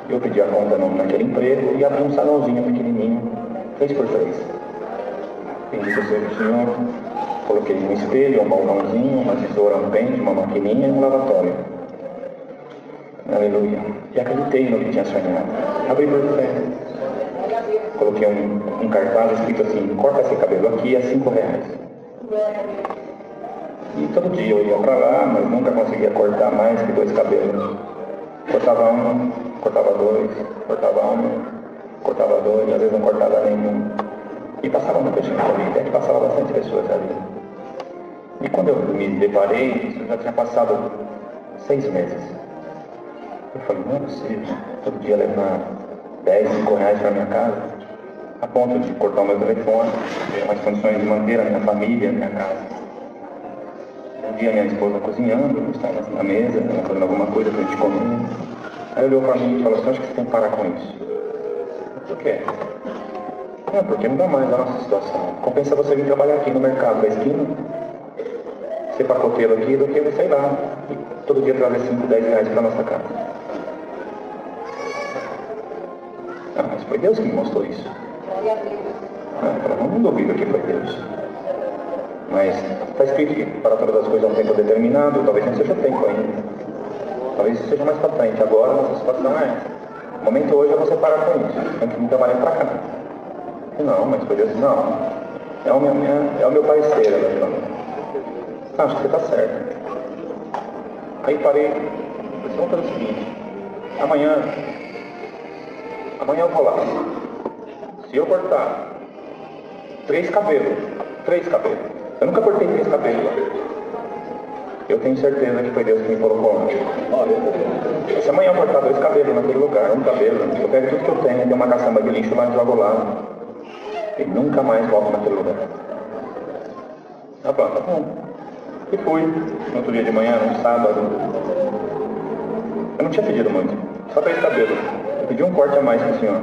eu pedi a conta naquele emprego e abri um salãozinho pequenininho, 3x3. Bendito seja o Senhor. Coloquei um espelho, um balcãozinho, uma tesoura, um pente, uma maquininha e um lavatório. Aleluia. E acreditei no que tinha sonhado. Abri por fé. Coloquei um cartaz escrito assim: corta esse cabelo aqui a R$5. E todo dia eu ia para lá, mas nunca conseguia cortar mais que 2 cabelos. Cortava um, cortava 2, cortava um, cortava 2, às vezes não cortava nenhum. E passava muita gente ali, até que passava bastante pessoas ali. E quando eu me deparei, isso já tinha passado 6 meses. Eu falei, não é possível, todo dia levar 10, 5 reais para minha casa, a ponto de cortar o meu telefone, ter mais condições de manter a minha família, a minha casa. Um dia minha esposa cozinhando, eu estava na mesa, fazendo alguma coisa para a gente comer. Aí olhou para mim e falou assim, acho que você tem que parar com isso. Por quê? Não, porque não dá mais a nossa situação. Compensa você vir trabalhar aqui no mercado da esquina, ser pacoteiro aqui, do que você ir lá e todo dia trazer 5, 10 reais para nossa casa. Ah, mas foi Deus que me mostrou isso. Não duvido que foi Deus. Mas está escrito que para todas as coisas há um tempo determinado, talvez não seja tempo ainda. Talvez seja mais para frente. Agora a nossa situação é essa. O momento hoje é você parar com isso. Tem que vir trabalhar para cá. Não, mas foi Deus, não. É o meu parecer, acho que você está certo. Aí parei, vamos fazer o seguinte, amanhã eu vou lá. Se eu cortar 3 cabelos, eu nunca cortei 3 cabelos lá. Eu tenho certeza que foi Deus que me colocou lá. Se amanhã eu cortar 2 cabelos naquele lugar, 1 cabelo, eu pego tudo que eu tenho, tem uma caçamba de lixo lá e jogo lá. E nunca mais volto naquele lugar. Tá bom. E fui, no outro dia de manhã, no sábado. Eu não tinha pedido muito, só 3 cabelos. Eu pedi um corte a mais pro senhor.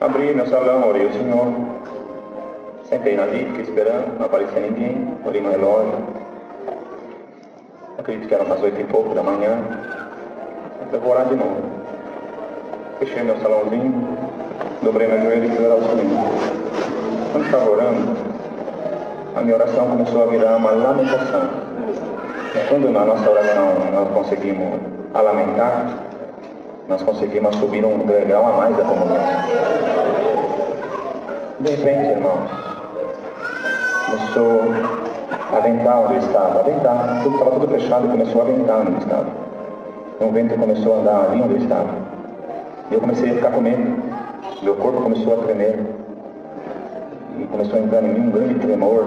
Abri meu salão, orei o senhor. Sentei ali, fiquei esperando, não aparecia ninguém. Olhei no relógio. Acredito que eram umas 8 e pouco da manhã. Eu vou orar de novo. Fechei meu salãozinho, dobrei meu joelho e fui orar o senhor. Quando estava orando, a minha oração começou a virar uma lamentação. Quando na nossa oração nós conseguimos lamentar, nós conseguimos subir um degrau a mais da comunhão. De repente, irmãos, começou a ventar onde eu estava. Estava tudo fechado e começou a ventar onde eu estava. Então o vento começou a andar ali onde eu estava. E eu comecei a ficar com medo. Meu corpo começou a tremer. E começou a entrar em mim um grande tremor.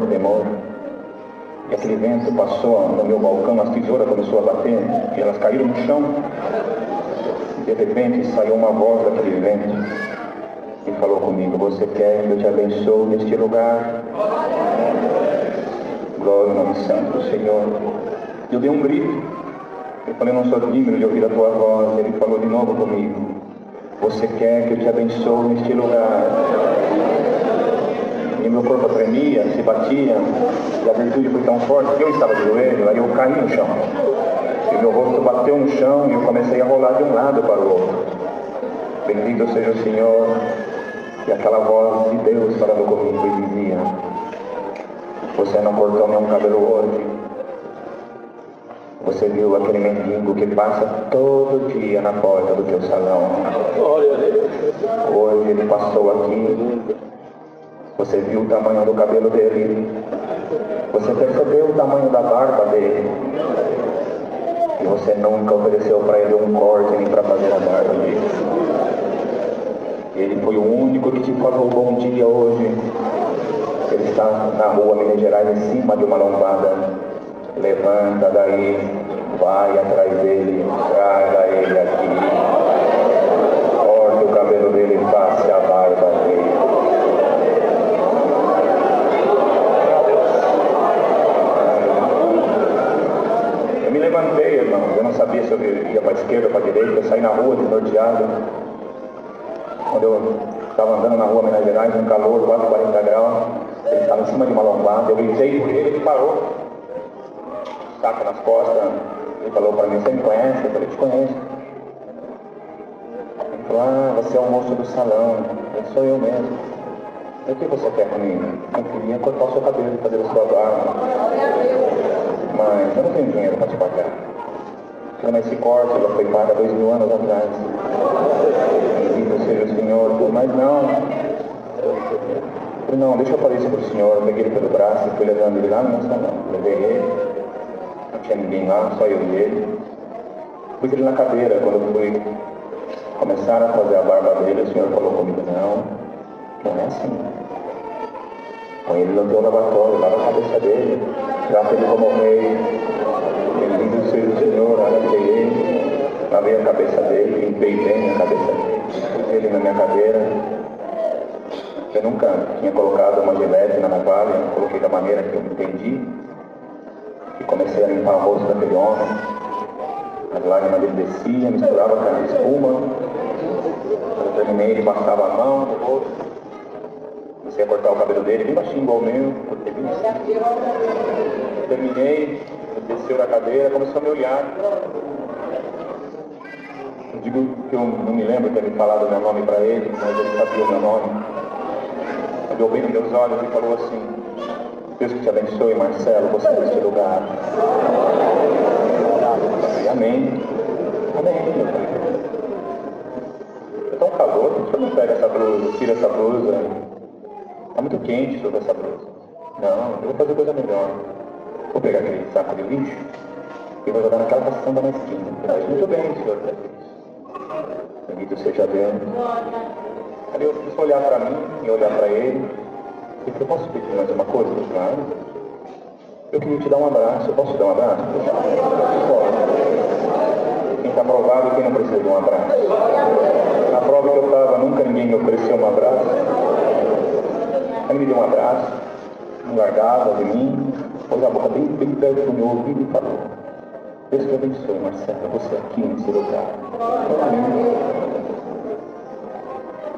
E aquele vento passou no meu balcão, as tesouras começou a bater, e elas caíram no chão. De repente saiu uma voz daquele vento e falou comigo, você quer que eu te abençoe neste lugar? Glória ao nome santo do Senhor. Eu dei um grito. Eu falei, não sou digno de ouvir a tua voz. Ele falou de novo comigo, você quer que eu te abençoe neste lugar? E meu corpo tremia, se batia, e a virtude foi tão forte que eu estava de joelho, aí eu caí no chão. E meu rosto bateu no chão e eu comecei a rolar de um lado para o outro. Bendito seja o Senhor. E aquela voz de Deus falando comigo e dizia, você não cortou nenhum cabelo hoje. Você viu aquele mendigo que passa todo dia na porta do teu salão. Hoje ele passou aqui. Você viu o tamanho do cabelo dele. Você percebeu o tamanho da barba dele. E você nunca ofereceu para ele um corte nem para fazer a barba dele. Ele foi o único que te falou bom dia hoje. Ele está na rua Minas Gerais, em cima de uma lombada. Levanta daí, vai atrás dele, traga ele aqui. Corte o cabelo dele e passe a barba dele. Eu me levantei, irmão. Eu não sabia se eu ia para a esquerda ou para a direita. Eu saí na rua desnorteado. Quando eu estava andando na rua Minas Gerais, um calor, quase 40 graus, ele estava em cima de uma lombada, eu gritei por ele, ele parou, saco nas costas, ele falou para mim, você me conhece? Eu falei, te conheço. Ele falou, você é o moço do salão. Eu sou eu mesmo. O que você quer comigo? Eu queria cortar o seu cabelo, fazer a sua barba. Mas eu não tenho dinheiro para te pagar. Mas esse corte já foi pago há 2000 anos atrás. Bendito seja o Senhor, mas não, deixa eu fazer isso para o Senhor. Eu peguei ele pelo braço e fui levando ele lá no meu salão. Levei ele, não tinha ninguém lá, só eu e ele. Pus ele na cadeira. Quando eu fui começar a fazer a barba dele, o Senhor falou comigo, não é assim. Põe ele no teu lavatório, lava a cabeça dele, trata ele como rei. Bendito seja o Senhor, alatei ele, lavei a cabeça dele, limpei bem a cabeça dele, pus ele na minha cadeira. Eu nunca tinha colocado uma gilete na navalha, coloquei da maneira que eu entendi. E comecei a limpar o rosto daquele homem. As lágrimas dele desciam, misturava com a espuma. Quando eu terminei, ele passava a mão no rosto. Comecei a cortar o cabelo dele, bem baixinho igual o meu, cortei bem assim. Terminei, ele desceu da cadeira, começou a me olhar. Eu digo que eu não me lembro de ter me falado o meu nome para ele, mas ele sabia o meu nome. Olhou bem nos meus olhos e falou assim: Deus que te abençoe, Marcelo, você neste lugar. E amém. Amém, meu pai. É tão calor, por que eu não pego essa blusa, tira essa blusa? Está muito quente sobre essa blusa. Não, eu vou fazer coisa melhor. Vou pegar aquele saco de lixo e vou jogar naquela caçamba na esquina. Mas muito bem, senhor Jesus. Bendito seja Deus. Aí eu quis olhar para mim e olhar para ele. E eu posso pedir mais uma coisa? Claro. Eu queria te dar um abraço. Eu posso te dar um abraço? Pode. Quem está provado e quem não precisa de um abraço. Na prova que eu estava, nunca ninguém me ofereceu um abraço. Ele me deu um abraço, me largava de mim, pôs a boca bem perto do meu ouvido e falou: Deus te abençoe, Marcelo, você aqui nesse lugar.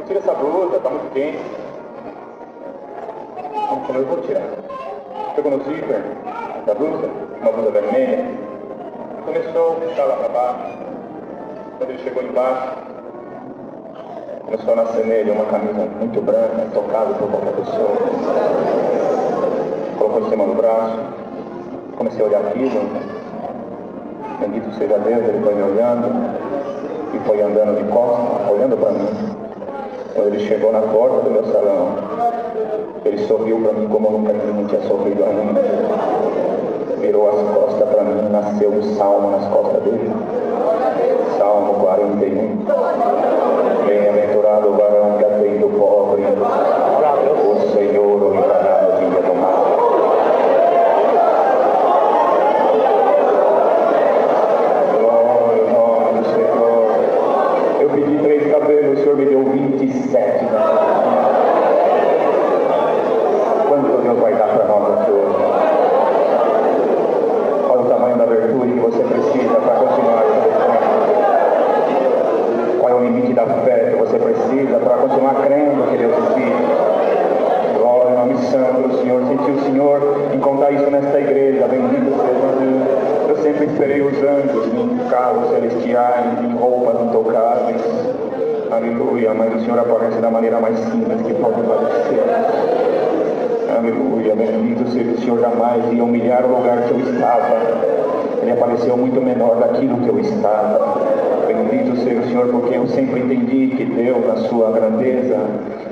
Tira essa blusa, está muito quente. Ele falou: eu vou tirar. Pegou no zíper da blusa, uma blusa vermelha, começou a puxar lá para baixo. Quando ele chegou embaixo, começou a nascer nele uma camisa muito branca, tocada por qualquer pessoa. Colocou em cima do braço, comecei a olhar aquilo. Bendito seja Deus, ele foi me olhando e foi andando de costas, olhando para mim. Quando ele chegou na porta do meu salão, ele sorriu para mim como eu nunca tinha sorrido ainda. Virou as costas para mim, nasceu um salmo nas costas dele. Salmo 41. Bem-aventurado o varão que atende o pobre, o Senhor o livrará no dia do mal. Glória ao nome do Senhor. Eu pedi 3 cabelos, o Senhor me deu 27. Quanto Deus vai dar para nós aqui hoje? Olha o tamanho da virtude que você precisa para continuar crescendo. Qual é o limite da fé que você precisa para continuar crendo que Deus existe? Glória ao nome santo do Senhor. Senti o Senhor encontrar isso nesta igreja. Bendito seja Deus. Eu sempre esperei os anjos em carros celestiais, em roupas intocáveis. Aleluia. Mas o Senhor aparece da maneira mais simples que pode aparecer. Aleluia. Bendito seja o Senhor. Jamais ia humilhar o lugar que eu estava. Ele apareceu muito menor daquilo que eu estava. Bendito seja o Senhor, porque eu sempre entendi que Deus, na sua grandeza,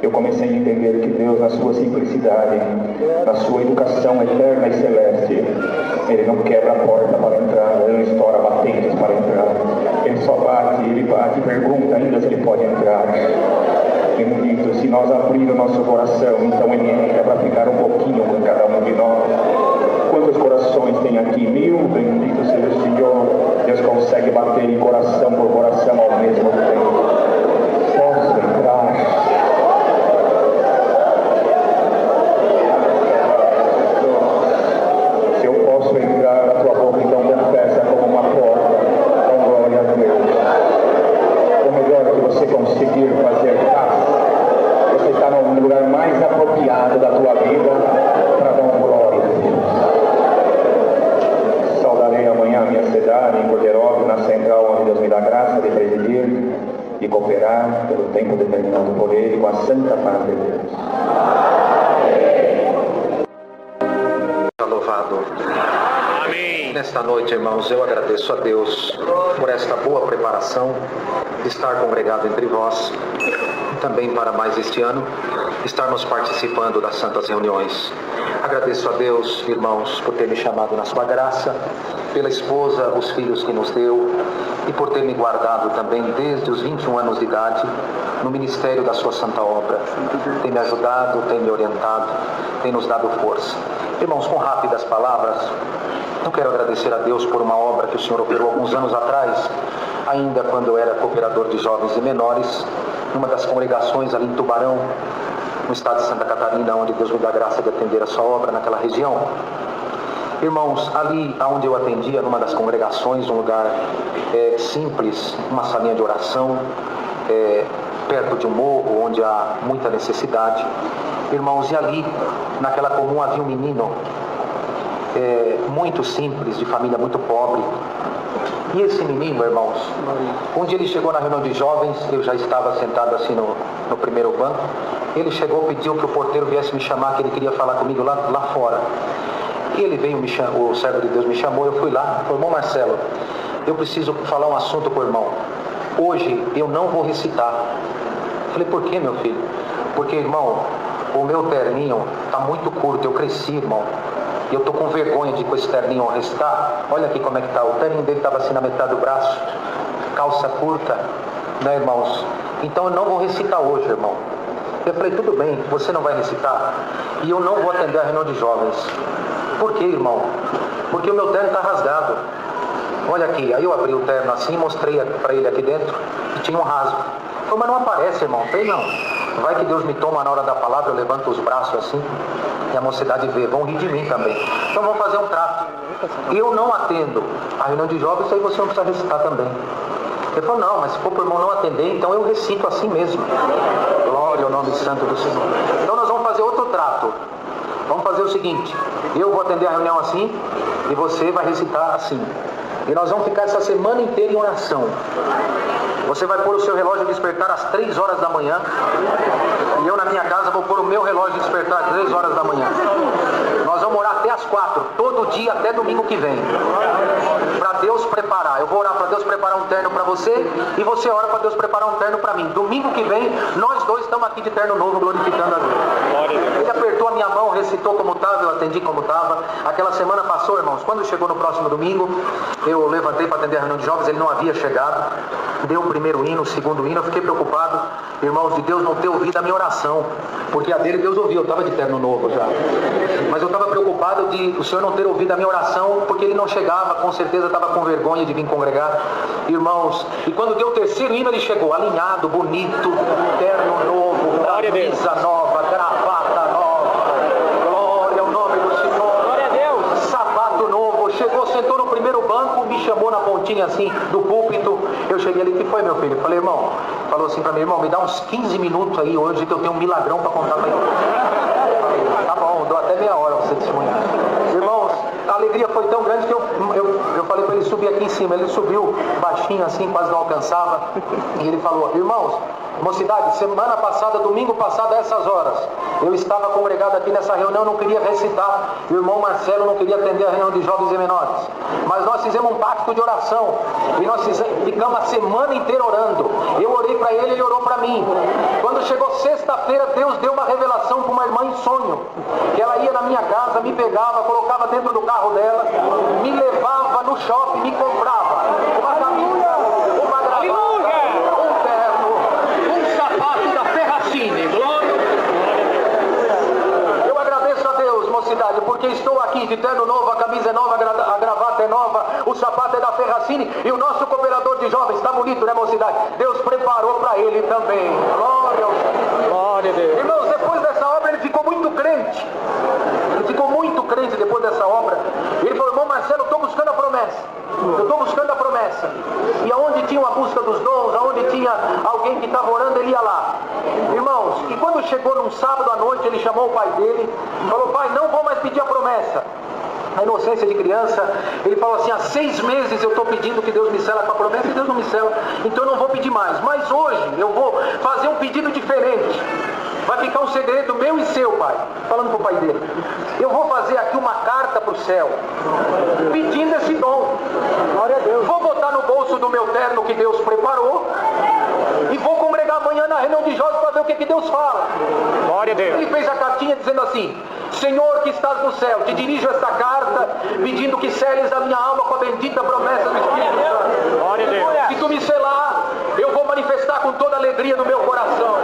eu comecei a entender que Deus, na sua simplicidade, na sua educação eterna e celeste, Ele não quebra a porta para entrar, Ele não estoura batentes para entrar, Ele só bate, Ele bate e pergunta ainda se Ele pode entrar. Bendito, se nós abrir o nosso coração, então Ele entra para ficar um pouquinho com cada um de nós. Quantos corações tem aqui? 1000, bendito seja o Senhor. Deus consegue bater em coração por coração ao mesmo tempo. Posso entrar? Se eu posso entrar, a tua boca então confessa como uma porta. Com glória a Deus. O melhor que você conseguir fazer, você está no lugar mais apropriado da tua vida para dar glória a Deus. Saudarei amanhã a minha cidade em Corderópolis, na central, onde Deus me dá graça de presidir e cooperar pelo tempo determinado por Ele com a santa paz de Deus. Louvado. Amém. Nesta noite, irmãos, eu agradeço a Deus por esta boa preparação de estar congregado entre vós. Também para mais este ano, estarmos participando das santas reuniões. Agradeço a Deus, irmãos, por ter me chamado na sua graça, pela esposa, os filhos que nos deu, e por ter me guardado também desde os 21 anos de idade no ministério da sua santa obra. Tem me ajudado, tem me orientado, tem nos dado força. Irmãos, com rápidas palavras, eu quero agradecer a Deus por uma obra que o Senhor operou alguns anos atrás, ainda quando eu era cooperador de jovens e menores, numa das congregações ali em Tubarão, no estado de Santa Catarina, onde Deus me dá a graça de atender a sua obra naquela região. Irmãos, ali onde eu atendia, numa das congregações, um lugar simples, uma salinha de oração, perto de um morro, onde há muita necessidade. Irmãos, e ali, naquela comum, havia um menino muito simples, de família muito pobre. E esse menino, irmãos, um dia ele chegou na reunião de jovens, eu já estava sentado assim no primeiro banco. Ele chegou, pediu que o porteiro viesse me chamar, que ele queria falar comigo lá fora. E ele veio, o servo de Deus me chamou, eu fui lá, falou: irmão Marcelo, eu preciso falar um assunto com o irmão. Hoje eu não vou recitar. Eu falei: por que, meu filho? Porque, irmão, o meu terninho está muito curto, eu cresci, irmão. E eu estou com vergonha de com esse terninho recitar. Olha aqui como é que está. O terninho dele estava assim na metade do braço, calça curta, né, irmãos? Então eu não vou recitar hoje, irmão. Eu falei: tudo bem, você não vai recitar e eu não vou atender a reunião de jovens. Por quê, irmão? Porque o meu terno está rasgado. Olha aqui. Aí eu abri o terno assim, mostrei para ele aqui dentro e tinha um rasgo. Eu falei: mas não aparece, irmão. Eu falei: não. Vai que Deus me toma na hora da palavra, eu levanto os braços assim e a mocidade vê, vão rir de mim também. Então vamos fazer um trato. Eu não atendo a reunião de jovens, aí você não precisa recitar também. Ele falou: não, mas se for para o irmão não atender, então eu recito assim mesmo. Glória ao nome santo do Senhor. Então nós vamos fazer outro trato. Vamos fazer o seguinte: eu vou atender a reunião assim e você vai recitar assim. E nós vamos ficar essa semana inteira em oração. Você vai pôr o seu relógio de despertar às 3 horas da manhã. E eu na minha casa vou pôr o meu relógio de despertar às 3 horas da manhã. Nós vamos orar até às 4, todo dia até domingo que vem. Para Deus preparar. Eu vou orar para Deus preparar um terno para você e você ora para Deus preparar um terno para mim. Domingo que vem, nós dois estamos aqui de terno novo, glorificando a Deus. Ele apertou a minha mão, recitou como estava, eu atendi como estava. Aquela semana passou, irmãos. Quando chegou no próximo domingo, eu levantei para atender a reunião de jovens, ele não havia chegado. Deu o primeiro hino, o segundo hino, eu fiquei preocupado, irmãos, de Deus não ter ouvido a minha oração, porque a dele Deus ouviu, eu estava de terno novo já. Mas eu estava preocupado de o Senhor não ter ouvido a minha oração, porque ele não chegava, com certeza estava com vergonha de vir congregar. Irmãos, e quando deu o terceiro hino, ele chegou alinhado, bonito, terno novo, camisa nova, gravata nova. Glória ao nome do Senhor. Glória a Deus. Sapato novo. Chegou, sentou no primeiro banco, me chamou na pontinha assim do púlpito. Eu cheguei ali: que foi, meu filho? Eu falei: irmão, falou assim para mim: irmão, me dá uns 15 minutos aí hoje que eu tenho um milagrão para contar para ele. Tá bom, dou até meia hora pra você testemunhar. Irmãos, a alegria foi tão grande que eu falei para ele subir aqui em cima. Ele subiu baixinho assim, quase não alcançava. E ele falou: irmãos, mocidade, semana passada, domingo passado, a essas horas, eu estava congregado aqui nessa reunião, não queria recitar. O irmão Marcelo não queria atender a reunião de jovens e menores. Mas nós fizemos um pacto de oração. E nós ficamos a semana inteira orando. Eu orei para ele, ele orou para mim. Quando chegou sexta-feira, Deus deu uma revelação para uma irmã em sonho. Que ela ia na minha casa, me pegava, colocava dentro do carro dela, me levava no shopping, me comprava uma camisa, uma gravata, um terno, um sapato da Ferracini. Glória. Eu agradeço a Deus, mocidade, porque estou aqui de terno novo, a camisa é nova, a gravata é nova, o sapato é da Ferracini e o nosso cooperador de jovens está bonito, né, mocidade? Deus preparou para ele também. Glória ao Senhor. Glória a Deus. Irmãos, depois dessa obra ele ficou muito crente. Ele ficou muito crente depois dessa obra. Ele falou: irmão Marcelo, eu estou buscando a promessa. Eu estou buscando a promessa. E aonde tinha uma busca dos dons, aonde tinha alguém que estava orando, ele ia lá. Irmãos, e quando chegou num sábado à noite, ele chamou o pai dele e falou: pai, não vou mais pedir a promessa. A inocência de criança, ele falou assim: há 6 meses eu estou pedindo que Deus me sela com a promessa e Deus não me sela, então eu não vou pedir mais. Mas hoje eu vou fazer um pedido diferente. Vai ficar um segredo meu e seu, pai. Falando para o pai dele: eu vou fazer aqui uma carta para o céu, pedindo esse dom. Glória a Deus. Vou botar no bolso do meu terno que Deus preparou e vou congregar amanhã na reunião de jovens para ver o que Deus fala. Glória a Deus. Ele fez a cartinha dizendo assim: Senhor que estás no céu, te dirijo esta carta pedindo que seles a minha alma com a bendita promessa do Espírito Santo. Glória a Deus. Se tu me selar, eu vou manifestar com toda a alegria no meu coração.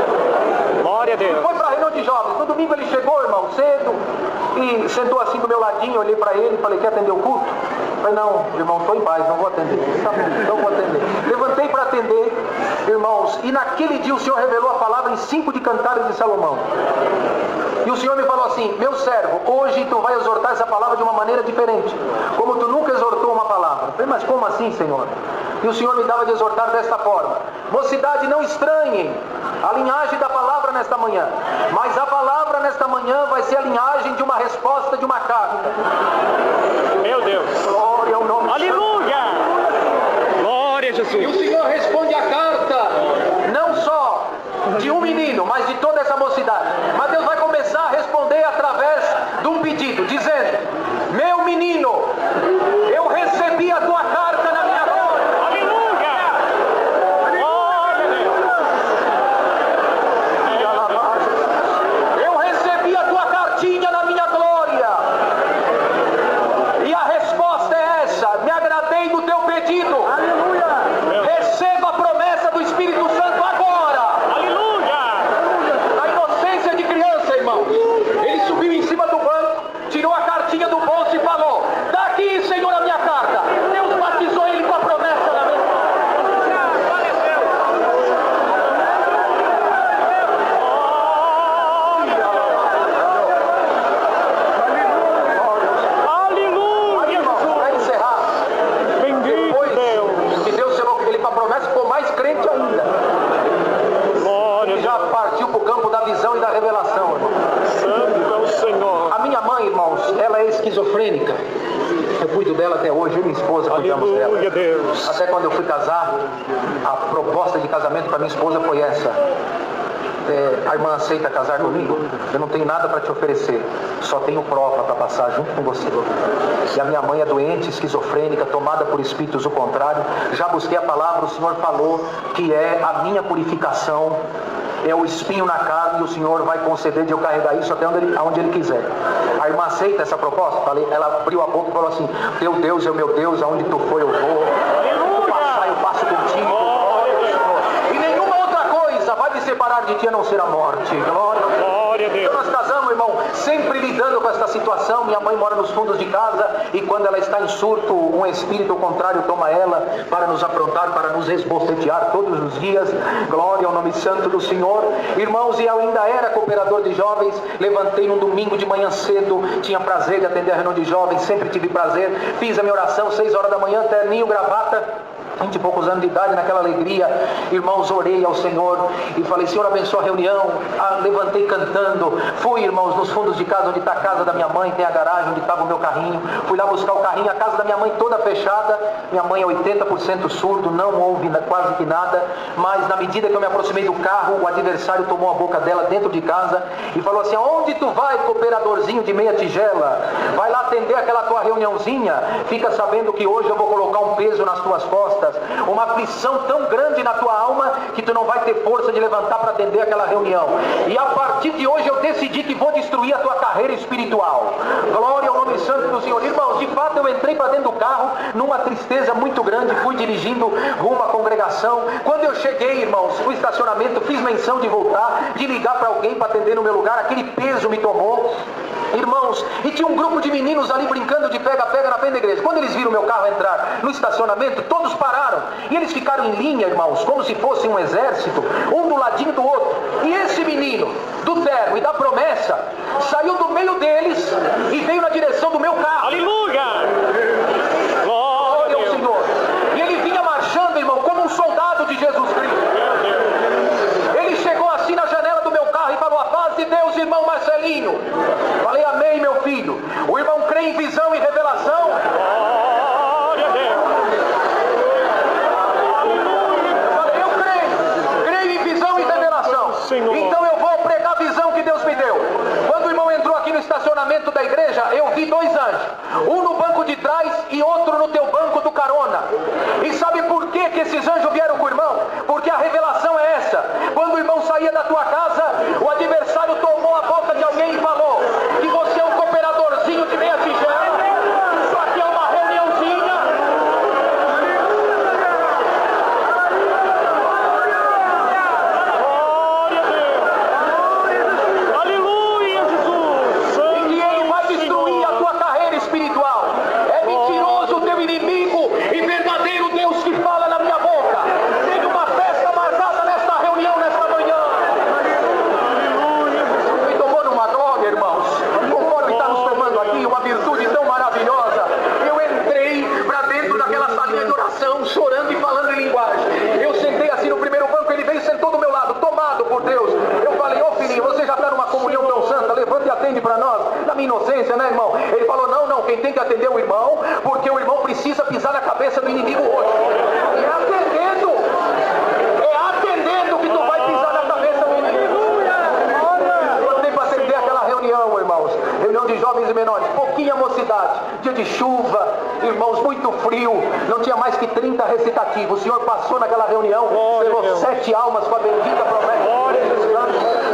Glória a Deus. Foi para a reunião de jovens. No domingo ele chegou, irmão, cedo, e sentou assim do meu ladinho. Eu olhei para ele e falei: quer atender o culto? Eu falei: não, irmão, estou em paz, não vou atender. Tá bom, não vou atender. Levantei para atender, irmãos, e naquele dia o Senhor revelou a palavra em 5 de Cantares de Salomão. E o Senhor me falou assim: meu servo, hoje tu vai exortar essa palavra de uma maneira diferente, como tu nunca exortou uma palavra. Eu falei: mas como assim, Senhor? E o Senhor me dava de exortar desta forma: mocidade, não estranhem a linhagem da palavra nesta manhã, mas a palavra nesta manhã vai ser a linhagem de uma resposta de uma carta. Meu Deus. Glória ao nome de Aleluia. Glória a E o Jesus. Senhor responde a carta, não só de um menino, mas de toda essa mocidade. Mas Deus vai começar a responder através de um pedido, dizendo: meu menino, eu recebi a tua carta na minha glória. Aleluia. Glória a Deus. Eu recebi a tua cartinha na minha glória. E a resposta é essa: me agradei do teu pedido. Receba a promessa do Espírito Santo agora. Aleluia. Na inocência de criança, irmão, ele subiu em cima do banco, tirou a cartinha do bolso e falou: daqui, Senhor, a minha carta. Deus batizou ele com a promessa da minha Aleluia. Para encerrar, Bendito depois Deus. que Deus selou ele com a promessa, ficou mais crente ainda. Glória a Já Deus. partiu para o campo da visão e da revelação, irmão. Santo é o Senhor. A minha mãe, irmãos, ela é esquizofrênica. Eu cuido dela até hoje, eu e minha esposa cuidamos dela. Aleluia, Deus. Até quando eu fui casar, a proposta de casamento para minha esposa foi essa: a irmã aceita casar comigo? Eu não tenho nada para te oferecer, só tenho prova para passar junto com você. E a minha mãe é doente, esquizofrênica, tomada por espíritos do contrário. Já busquei a palavra, o Senhor falou que é a minha purificação, é o espinho na carne, e o Senhor vai conceder de eu carregar isso até onde Ele quiser. A irmã aceita essa proposta? Ela abriu a boca e falou assim: teu Deus é o meu Deus, aonde tu for eu vou. Passar eu passo contigo. Glória ao Senhor. E nenhuma outra coisa vai me separar de ti a não ser a morte. Glória a Deus. Glória a Deus. Nós casamos, irmão, sempre lidando com essa situação. Minha mãe mora nos fundos de casa e quando ela está em surto, um espírito contrário toma ela para nos aprontar, para nos esbofetear todos os dias. Glória ao nome santo do Senhor. Irmãos, e eu ainda era cooperador de jovens. Levantei num domingo de manhã cedo, tinha prazer de atender a reunião de jovens, sempre tive prazer. Fiz a minha oração 6 horas da manhã, terninho, gravata, 20 e poucos anos de idade, naquela alegria, irmãos, orei ao Senhor e falei: Senhor, abençoa a reunião. Levantei cantando, fui, irmãos, nos fundos de casa, onde está a casa da minha mãe, tem a garagem onde estava o meu carrinho, fui lá buscar o carrinho, a casa da minha mãe toda fechada. Minha mãe é 80% surdo, não ouve quase que nada, mas na medida que eu me aproximei do carro, o adversário tomou a boca dela dentro de casa e falou assim: aonde tu vai, cooperadorzinho de meia tigela? Vai lá atender aquela tua reuniãozinha, fica sabendo que hoje eu vou colocar um peso nas tuas costas, uma aflição tão grande na tua alma que tu não vai ter força de levantar para atender aquela reunião. E a partir de hoje eu decidi que vou destruir a tua carreira espiritual. Glória ao nome santo do Senhor. Irmãos, de fato eu entrei para dentro do carro numa tristeza muito grande, fui dirigindo rumo à congregação. Quando eu cheguei, irmãos, no estacionamento, fiz menção de voltar, de ligar para alguém para atender no meu lugar. Aquele peso me tomou, irmãos, e tinha um grupo de meninos ali brincando de pega-pega na frente da igreja. Quando eles viram meu carro entrar no estacionamento, todos pararam e eles ficaram em linha, irmãos, como se fosse um exército, um do ladinho do outro. E esse menino do terno e da promessa saiu do meio deles e veio na direção do meu carro. Aleluia. Glória a Glória ao Deus. Senhor. E ele vinha marchando, irmão, como um soldado de Jesus Cristo. Ele chegou assim na janela do meu carro e falou: a paz de Deus, irmão Marcelinho. Falei: amém, meu filho. O irmão crê em visão e revelação. Glória a Deus. Eu creio em visão e revelação. Senhor. Então eu vou pregar a visão que Deus me deu. Quando o irmão entrou aqui no estacionamento da igreja, eu vi 2 anjos, um no banco de trás e outro no teu banco do carona. E sabe por que esses anjos vieram com o irmão? Porque a revelação é essa: quando o irmão saía da tua casa, o adversário tomou a boca de alguém e falou que você é um minha inocência, né, irmão? Ele falou, não, quem tem que atender é o irmão, porque o irmão precisa pisar na cabeça do inimigo hoje. É atendendo que tu vai pisar na cabeça do inimigo. Quando tem para atender aquela reunião, irmãos, reunião de jovens e menores, pouquinha mocidade, dia de chuva, irmãos, muito frio, não tinha mais que 30 recitativos. O Senhor passou naquela reunião, levou 7 almas com a bendita promessa.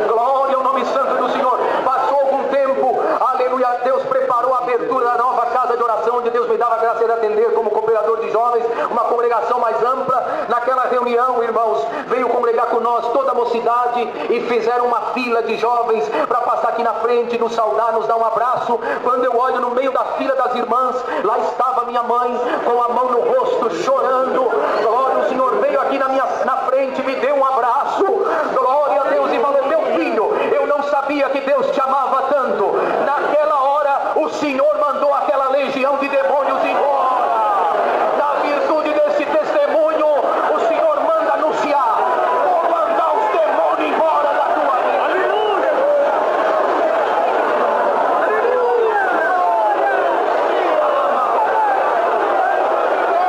Glória ao nome santo do Senhor. Passou algum tempo, aleluia, Deus preparou a abertura da nova casa de oração, onde Deus me dava a graça de atender como cooperador de jovens, uma congregação mais ampla. Naquela reunião, irmãos, veio congregar com nós toda a mocidade e fizeram uma fila de jovens para passar aqui na frente, nos saudar, nos dar um abraço. Quando eu olho no meio da fila das irmãs, lá estava minha mãe com a mão no rosto, chorando. Glória, o Senhor veio aqui na frente, me deu um abraço. Glória a Deus, e falou, meu filho, eu não sabia que Deus te amava tanto. Naquela hora, o Senhor mandou aquela legião de demônios embora. Na virtude desse testemunho, o Senhor manda anunciar, vou mandar os demônios embora da tua vida. Aleluia!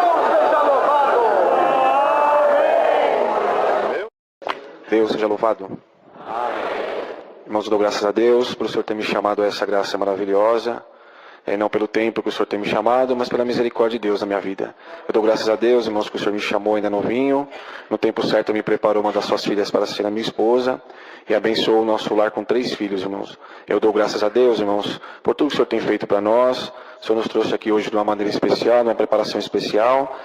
Deus seja louvado. Deus seja louvado. Irmãos, eu dou graças a Deus por o Senhor ter me chamado a essa graça maravilhosa. Não pelo tempo que o Senhor tem me chamado, mas pela misericórdia de Deus na minha vida. Eu dou graças a Deus, irmãos, que o Senhor me chamou ainda novinho. No tempo certo me preparou uma das suas filhas para ser a minha esposa. E abençoou o nosso lar com 3 filhos, irmãos. Eu dou graças a Deus, irmãos, por tudo que o Senhor tem feito para nós. O Senhor nos trouxe aqui hoje de uma maneira especial, numa preparação especial.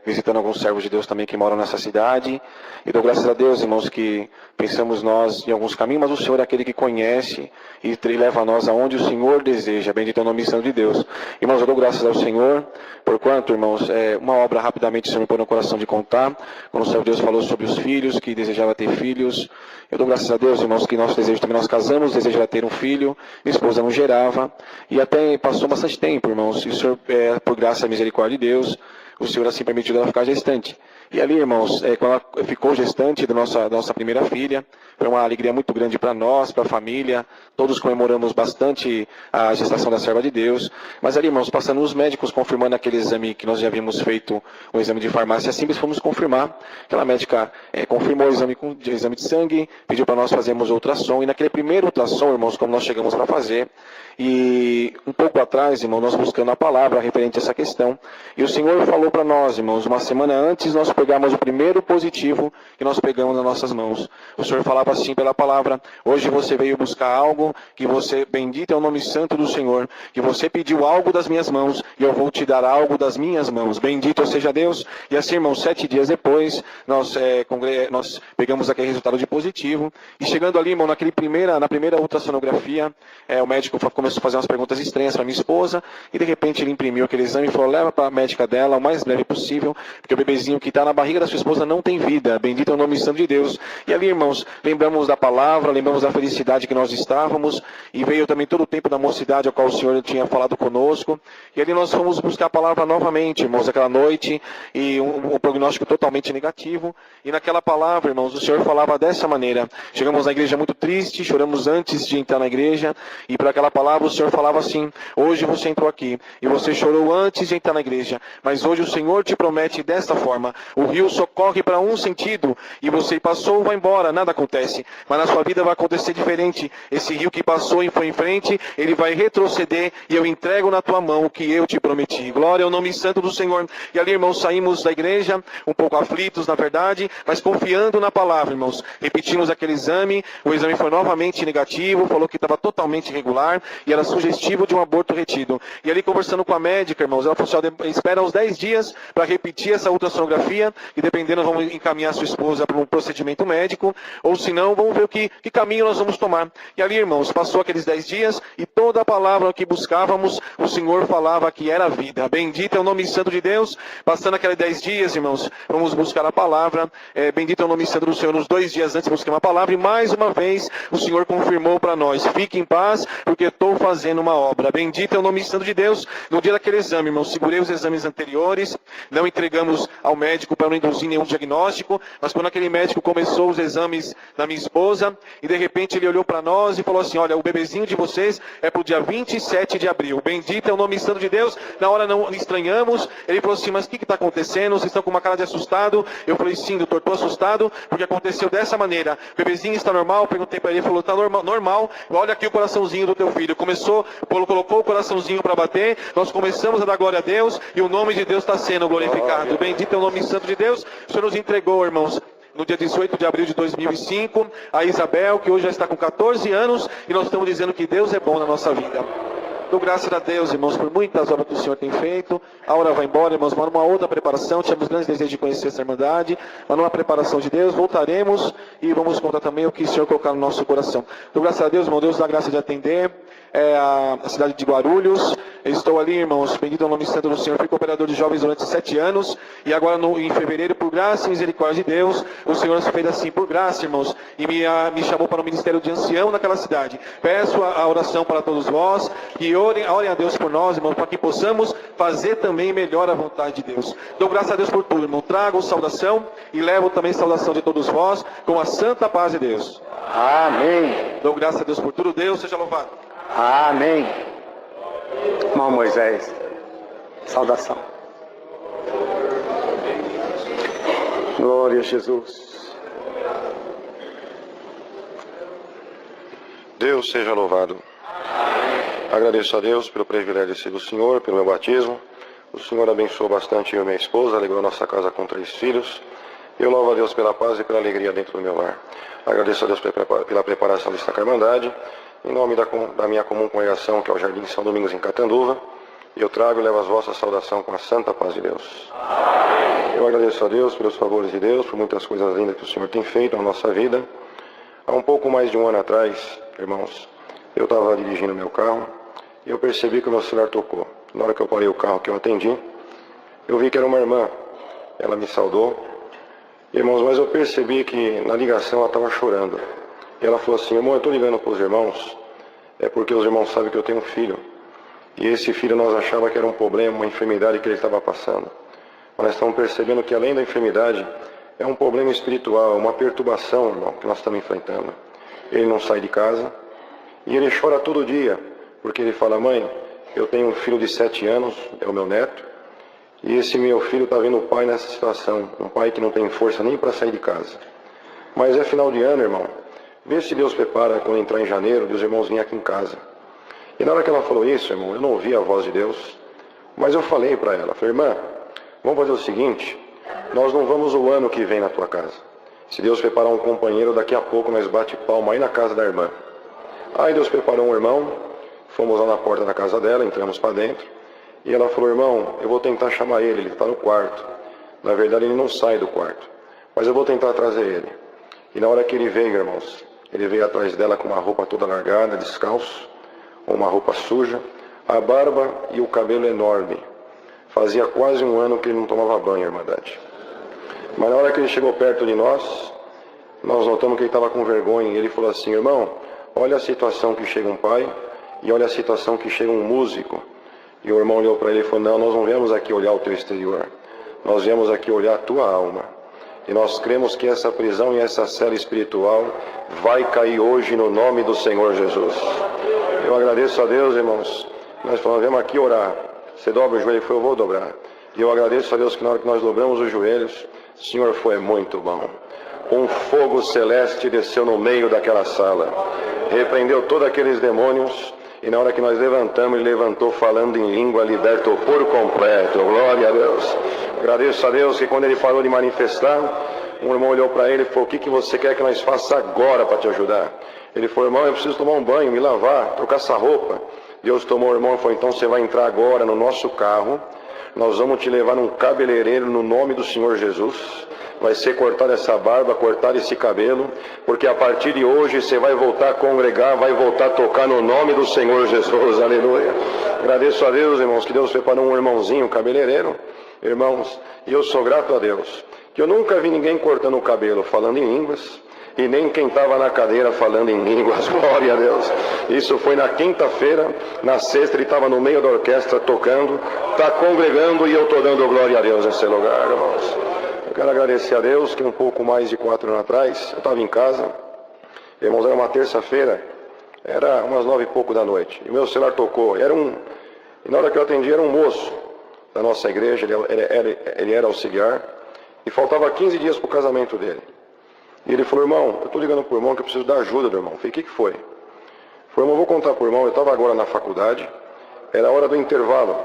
Visitando alguns servos de Deus também que moram nessa cidade. E dou graças a Deus, irmãos, que pensamos nós em alguns caminhos, mas o Senhor é aquele que conhece e leva a nós aonde o Senhor deseja. Bendito é o nome santo de Deus. Irmãos, eu dou graças ao Senhor, porquanto, irmãos, uma obra rapidamente o Senhor me pôs no coração de contar, quando o servo de Deus falou sobre os filhos, que desejava ter filhos. Eu dou graças a Deus, irmãos, que nosso desejo também, nós casamos, desejava ter um filho, minha esposa não gerava, e até passou bastante tempo, irmãos, e o Senhor, por graça e misericórdia de Deus, o Senhor assim permitiu ela ficar gestante. E ali, irmãos, quando ela ficou gestante da nossa primeira filha, foi uma alegria muito grande para nós, para a família. Todos comemoramos bastante a gestação da serva de Deus. Mas ali, irmãos, passando os médicos, confirmando aquele exame que nós já havíamos feito, um exame de farmácia simples, fomos confirmar. Aquela médica confirmou o exame de sangue, pediu para nós fazermos ultrassom. E naquele primeiro ultrassom, irmãos, como nós chegamos para fazer, e um pouco atrás, irmão, nós buscando a palavra referente a essa questão, e o Senhor falou para nós, irmãos, uma semana antes nós pegamos o primeiro positivo que nós pegamos nas nossas mãos. O Senhor falava assim pela palavra: hoje você veio buscar algo, que você, bendito é o nome santo do Senhor, que você pediu algo das minhas mãos, e eu vou te dar algo das minhas mãos. Bendito seja Deus. E assim, irmãos, 7 dias depois, nós pegamos aquele resultado de positivo, e chegando ali, irmão, na primeira ultrassonografia, o médico começou a fazer umas perguntas estranhas para minha esposa, e de repente ele imprimiu aquele exame e falou: leva para a médica dela o mais breve possível, porque o bebezinho que está na barriga da sua esposa não tem vida. Bendito é o nome santo de Deus. E ali, irmãos, lembramos da palavra, lembramos da felicidade que nós estávamos, e veio também todo o tempo da mocidade ao qual o Senhor tinha falado conosco, e ali nós fomos buscar a palavra novamente, irmãos, aquela noite, e um prognóstico totalmente negativo, e naquela palavra, irmãos, o Senhor falava dessa maneira. Chegamos na igreja muito triste, choramos antes de entrar na igreja, e para aquela palavra o Senhor falava assim: hoje você entrou aqui, e você chorou antes de entrar na igreja, mas hoje o Senhor te promete desta forma: o rio só corre para um sentido, e você passou, vai embora, nada acontece, mas na sua vida vai acontecer diferente. Esse rio que passou e foi em frente, ele vai retroceder, e eu entrego na tua mão o que eu te prometi. Glória ao nome santo do Senhor. E ali, irmãos, saímos da igreja um pouco aflitos, na verdade, mas confiando na palavra, irmãos. Repetimos aquele exame, o exame foi novamente negativo, falou que estava totalmente irregular e era sugestivo de um aborto retido. E ali, conversando com a médica, irmãos, ela falou assim: espera uns 10 dias para repetir essa ultrassonografia, e dependendo vamos encaminhar sua esposa para um procedimento médico, ou se não, vamos ver que caminho nós vamos tomar. E ali, irmãos, passou aqueles 10 dias, e toda a palavra que buscávamos, o Senhor falava que era vida. Bendito é o nome santo de Deus. Passando aqueles 10 dias, irmãos, vamos buscar a palavra. Bendito é o nome santo do Senhor. Nos 2 dias antes busquei uma palavra, e mais uma vez o Senhor confirmou para nós: fique em paz, porque estou fazendo uma obra. Bendito é o nome santo de Deus. No dia daquele exame, irmãos, segurei os exames anteriores, não entregamos ao médico médico para não induzir nenhum diagnóstico, mas quando aquele médico começou os exames da minha esposa, e de repente ele olhou para nós e falou assim, olha, o bebezinho de vocês é para o dia 27 de abril. Bendito é o nome santo de Deus. Na hora não estranhamos. Ele falou assim, mas o que está acontecendo? Vocês estão com uma cara de assustado? Eu falei, sim, doutor, estou assustado, porque aconteceu dessa maneira. O bebezinho está normal? Perguntei para ele, ele falou, está normal. Olha aqui o coraçãozinho do teu filho. Começou, colocou o coraçãozinho para bater, nós começamos a dar glória a Deus, e o nome de Deus está sendo glorificado. Bendito é o nome santo de Deus. O Senhor nos entregou, irmãos, no dia 18 de abril de 2005, a Isabel, que hoje já está com 14 anos, e nós estamos dizendo que Deus é bom na nossa vida. Dou graças a Deus, irmãos, por muitas obras que o Senhor tem feito. A hora vai embora, irmãos, mas numa outra preparação. Tínhamos grandes desejos de conhecer essa irmandade, mas numa preparação de Deus, voltaremos e vamos contar também o que o Senhor colocar no nosso coração. Dou graças a Deus, irmão, Deus dá graça de atender a cidade de Guarulhos. Eu estou ali, irmãos, bendito é o nome santo do Senhor. Fui cooperador de jovens durante 7 anos, e agora em fevereiro, por graça e misericórdia de Deus, o Senhor se fez assim, por graça, irmãos, e me chamou para o ministério de ancião naquela cidade. Peço a oração para todos vós, que orem a Deus por nós, irmãos, para que possamos fazer também melhor a vontade de Deus. Dou graças a Deus por tudo, irmão. Trago saudação e levo também saudação de todos vós, com a santa paz de Deus. Amém. Dou graças a Deus por tudo. Deus seja louvado. Amém. Irmão Moisés, saudação. Glória a Jesus. Deus seja louvado. Agradeço a Deus pelo privilégio de ser do Senhor, pelo meu batismo. O Senhor abençoou bastante eu e minha esposa, alegrou a nossa casa com 3 filhos. Eu louvo a Deus pela paz e pela alegria dentro do meu lar. Agradeço a Deus pela preparação desta Irmandade. Em nome da minha comum congregação, que é o Jardim São Domingos em Catanduva, eu trago e levo as vossas saudação com a santa paz de Deus. Eu agradeço a Deus pelos favores de Deus, por muitas coisas lindas que o Senhor tem feito na nossa vida. Há um pouco mais de um ano atrás, irmãos, eu estava dirigindo meu carro e eu percebi que o meu celular tocou. Na hora que eu parei o carro, que eu atendi, eu vi que era uma irmã. Ela me saudou. Irmãos, mas eu percebi que na ligação ela estava chorando. E ela falou assim, irmão, eu estou ligando para os irmãos, é porque os irmãos sabem que eu tenho um filho. E esse filho nós achávamos que era um problema, uma enfermidade que ele estava passando. Mas nós estamos percebendo que além da enfermidade, é um problema espiritual, uma perturbação, irmão, que nós estamos enfrentando. Ele não sai de casa e ele chora todo dia, porque ele fala, mãe, eu tenho um filho de 7 anos, é o meu neto, e esse meu filho está vendo o pai nessa situação, um pai que não tem força nem para sair de casa. Mas é final de ano, irmão. Vê se Deus prepara quando entrar em janeiro, e os irmãos virem aqui em casa. E na hora que ela falou isso, irmão, eu não ouvi a voz de Deus, mas eu falei para ela, falei, irmã, vamos fazer o seguinte, nós não vamos o ano que vem na tua casa. Se Deus preparar um companheiro, daqui a pouco nós bate palma aí na casa da irmã. Aí Deus preparou um irmão, fomos lá na porta da casa dela, entramos para dentro, e ela falou, irmão, eu vou tentar chamar ele está no quarto. Na verdade ele não sai do quarto, mas eu vou tentar trazer ele. E na hora que ele veio, irmãos, ele veio atrás dela com uma roupa toda largada, descalço, uma roupa suja, a barba e o cabelo enorme. Fazia quase um ano que ele não tomava banho, irmandade. Mas na hora que ele chegou perto de nós notamos que ele estava com vergonha, e ele falou assim, irmão, olha a situação que chega um pai, e olha a situação que chega um músico. E o irmão olhou para ele e falou, não, nós não viemos aqui olhar o teu exterior, nós viemos aqui olhar a tua alma. E nós cremos que essa prisão e essa cela espiritual vai cair hoje no nome do Senhor Jesus. Eu agradeço a Deus, irmãos. Nós falamos, viemos aqui orar. Você dobra o joelho? Ele falou, eu vou dobrar. E eu agradeço a Deus que na hora que nós dobramos os joelhos, o Senhor foi muito bom. Um fogo celeste desceu no meio daquela sala. Repreendeu todos aqueles demônios. E na hora que nós levantamos, ele levantou falando em língua, libertou por completo. Glória a Deus. Agradeço a Deus que quando ele parou de manifestar, um irmão olhou para ele e falou, o que você quer que nós faça agora para te ajudar? Ele falou, irmão, eu preciso tomar um banho, me lavar, trocar essa roupa. Deus tomou o irmão e falou, então você vai entrar agora no nosso carro, nós vamos te levar num cabeleireiro no nome do Senhor Jesus. Vai ser cortar essa barba, cortar esse cabelo, porque a partir de hoje você vai voltar a congregar, vai voltar a tocar no nome do Senhor Jesus, aleluia. Agradeço a Deus, irmãos, que Deus preparou um irmãozinho cabeleireiro, irmãos, e eu sou grato a Deus, que eu nunca vi ninguém cortando o cabelo falando em línguas, e nem quem estava na cadeira falando em línguas, glória a Deus. Isso foi na quinta-feira, na sexta ele estava no meio da orquestra tocando, está congregando, e eu estou dando glória a Deus nesse lugar, irmãos. Eu quero agradecer a Deus que um pouco mais de 4 anos atrás, eu estava em casa, irmãos, era uma terça-feira, era umas 9 e pouco da noite, e o meu celular tocou, e na hora que eu atendi era um moço da nossa igreja, ele era auxiliar, e faltava 15 dias para o casamento dele. E ele falou: irmão, eu estou ligando para o irmão que eu preciso da ajuda do irmão. Eu falei: o que foi? Ele falou: irmão, vou contar para o irmão, eu estava agora na faculdade, era a hora do intervalo,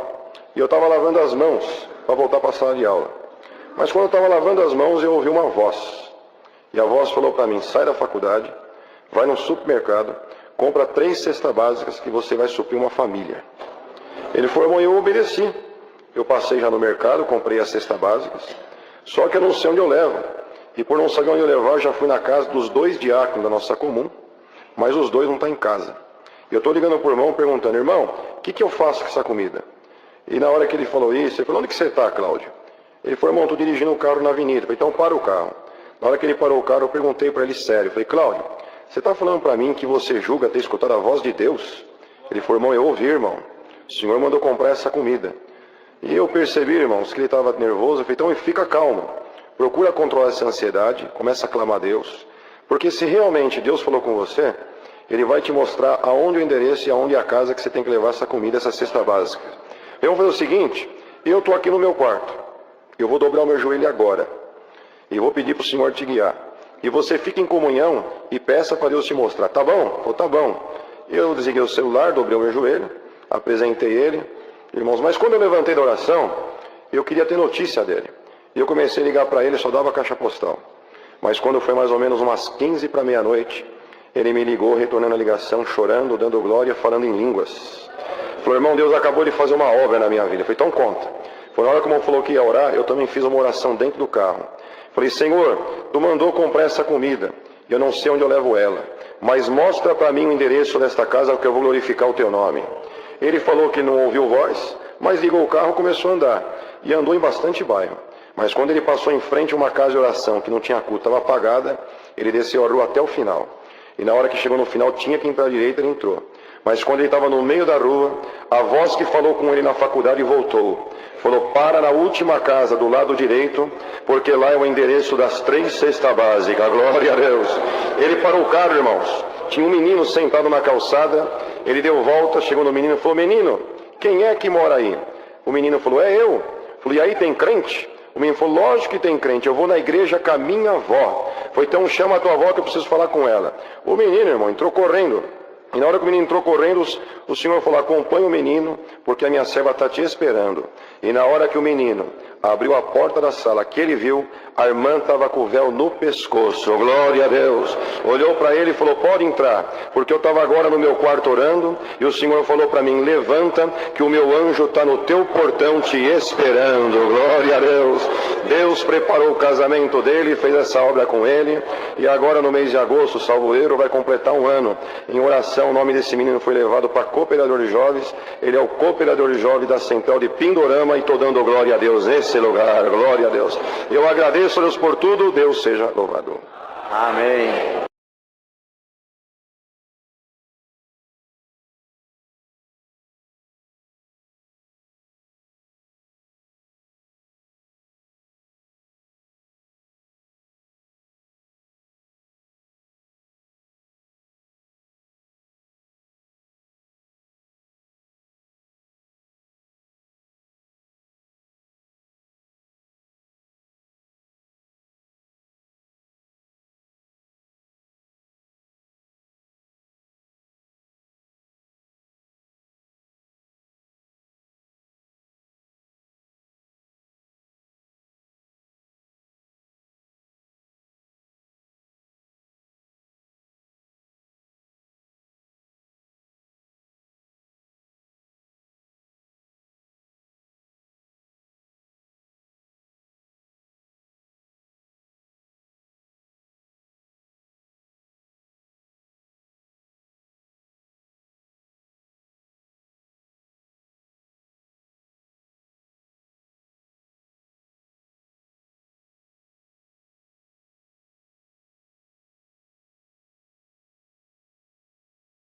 e eu estava lavando as mãos para voltar para a sala de aula. Mas quando eu estava lavando as mãos, eu ouvi uma voz. E a voz falou para mim: sai da faculdade, vai no supermercado, compra 3 cestas básicas que você vai suprir uma família. Ele falou: irmão, eu obedeci. Eu passei já no mercado, comprei as cestas básicas, só que eu não sei onde eu levo. E por não saber onde eu levar, eu já fui na casa dos 2 diáconos da nossa comum, mas os 2 não estão em casa. Eu estou ligando para o irmão perguntando: irmão, o que eu faço com essa comida? E na hora que ele falou isso, ele falou: onde que você está, Cláudio? Ele falou: irmão, estou dirigindo o carro na avenida. Eu falei: então para o carro. Na hora que ele parou o carro, eu perguntei para ele sério. Eu falei: Cláudio, você está falando para mim que você julga ter escutado a voz de Deus? Ele falou: irmão, eu ouvi, irmão. O Senhor mandou comprar essa comida. E eu percebi, irmãos, que ele estava nervoso. Eu falei: então fica calmo. Procura controlar essa ansiedade, começa a clamar a Deus. Porque se realmente Deus falou com você, Ele vai te mostrar aonde o endereço e aonde é a casa que você tem que levar essa comida, essa cesta básica. Vamos fazer o seguinte: eu estou aqui no meu quarto. Eu vou dobrar o meu joelho agora. E vou pedir para o Senhor te guiar. E você fica em comunhão e peça para Deus te mostrar. Tá bom? Falei: tá bom. Eu desliguei o celular, dobrei o meu joelho, apresentei ele. Irmãos, mas quando eu levantei da oração, eu queria ter notícia dele. E eu comecei a ligar para ele, só dava caixa postal. Mas quando foi mais ou menos umas 15 para meia-noite, ele me ligou, retornando a ligação, chorando, dando glória, falando em línguas. Falou: irmão, Deus acabou de fazer uma obra na minha vida. Eu falei: então conta. Foi na hora que o irmão falou que ia orar, eu também fiz uma oração dentro do carro. Falei: Senhor, Tu mandou comprar essa comida, e eu não sei onde eu levo ela, mas mostra para mim o endereço desta casa, que eu vou glorificar o Teu nome. Ele falou que não ouviu voz, mas ligou o carro e começou a andar. E andou em bastante bairro. Mas quando ele passou em frente a uma casa de oração que não tinha culto, estava apagada, ele desceu a rua até o final. E na hora que chegou no final, tinha que ir para a direita, ele entrou. Mas quando ele estava no meio da rua, a voz que falou com ele na faculdade voltou. Falou: para na última casa do lado direito, porque lá é o endereço das 3 cestas básicas. Glória a Deus. Ele parou o carro, irmãos. Tinha um menino sentado na calçada. Ele deu volta, chegou no menino e falou: menino, quem é que mora aí? O menino falou: é eu. Falei: e aí, tem crente? O menino falou: lógico que tem crente, eu vou na igreja com a minha avó. Foi: então chama a tua avó que eu preciso falar com ela. O menino, irmão, entrou correndo. E na hora que o menino entrou correndo, o Senhor falou: acompanha o menino, porque a minha serva está te esperando. E na hora que o menino abriu a porta da sala, que ele viu, a irmã estava com o véu no pescoço. Glória a Deus. Olhou para ele e falou: pode entrar, porque eu estava agora no meu quarto orando, e o Senhor falou para mim: levanta, que o meu anjo está no teu portão te esperando. Glória a Deus. Deus preparou o casamento dele, fez essa obra com ele, e agora no mês de agosto, salvoeiro, vai completar 1 ano. Em oração, o nome desse menino foi levado para cooperador de jovens. Ele é o cooperador de jovens da central de Pindorama, e estou dando glória a Deus nesse lugar. Glória a Deus. Eu agradeço a Deus por tudo. Deus seja louvado. Amém.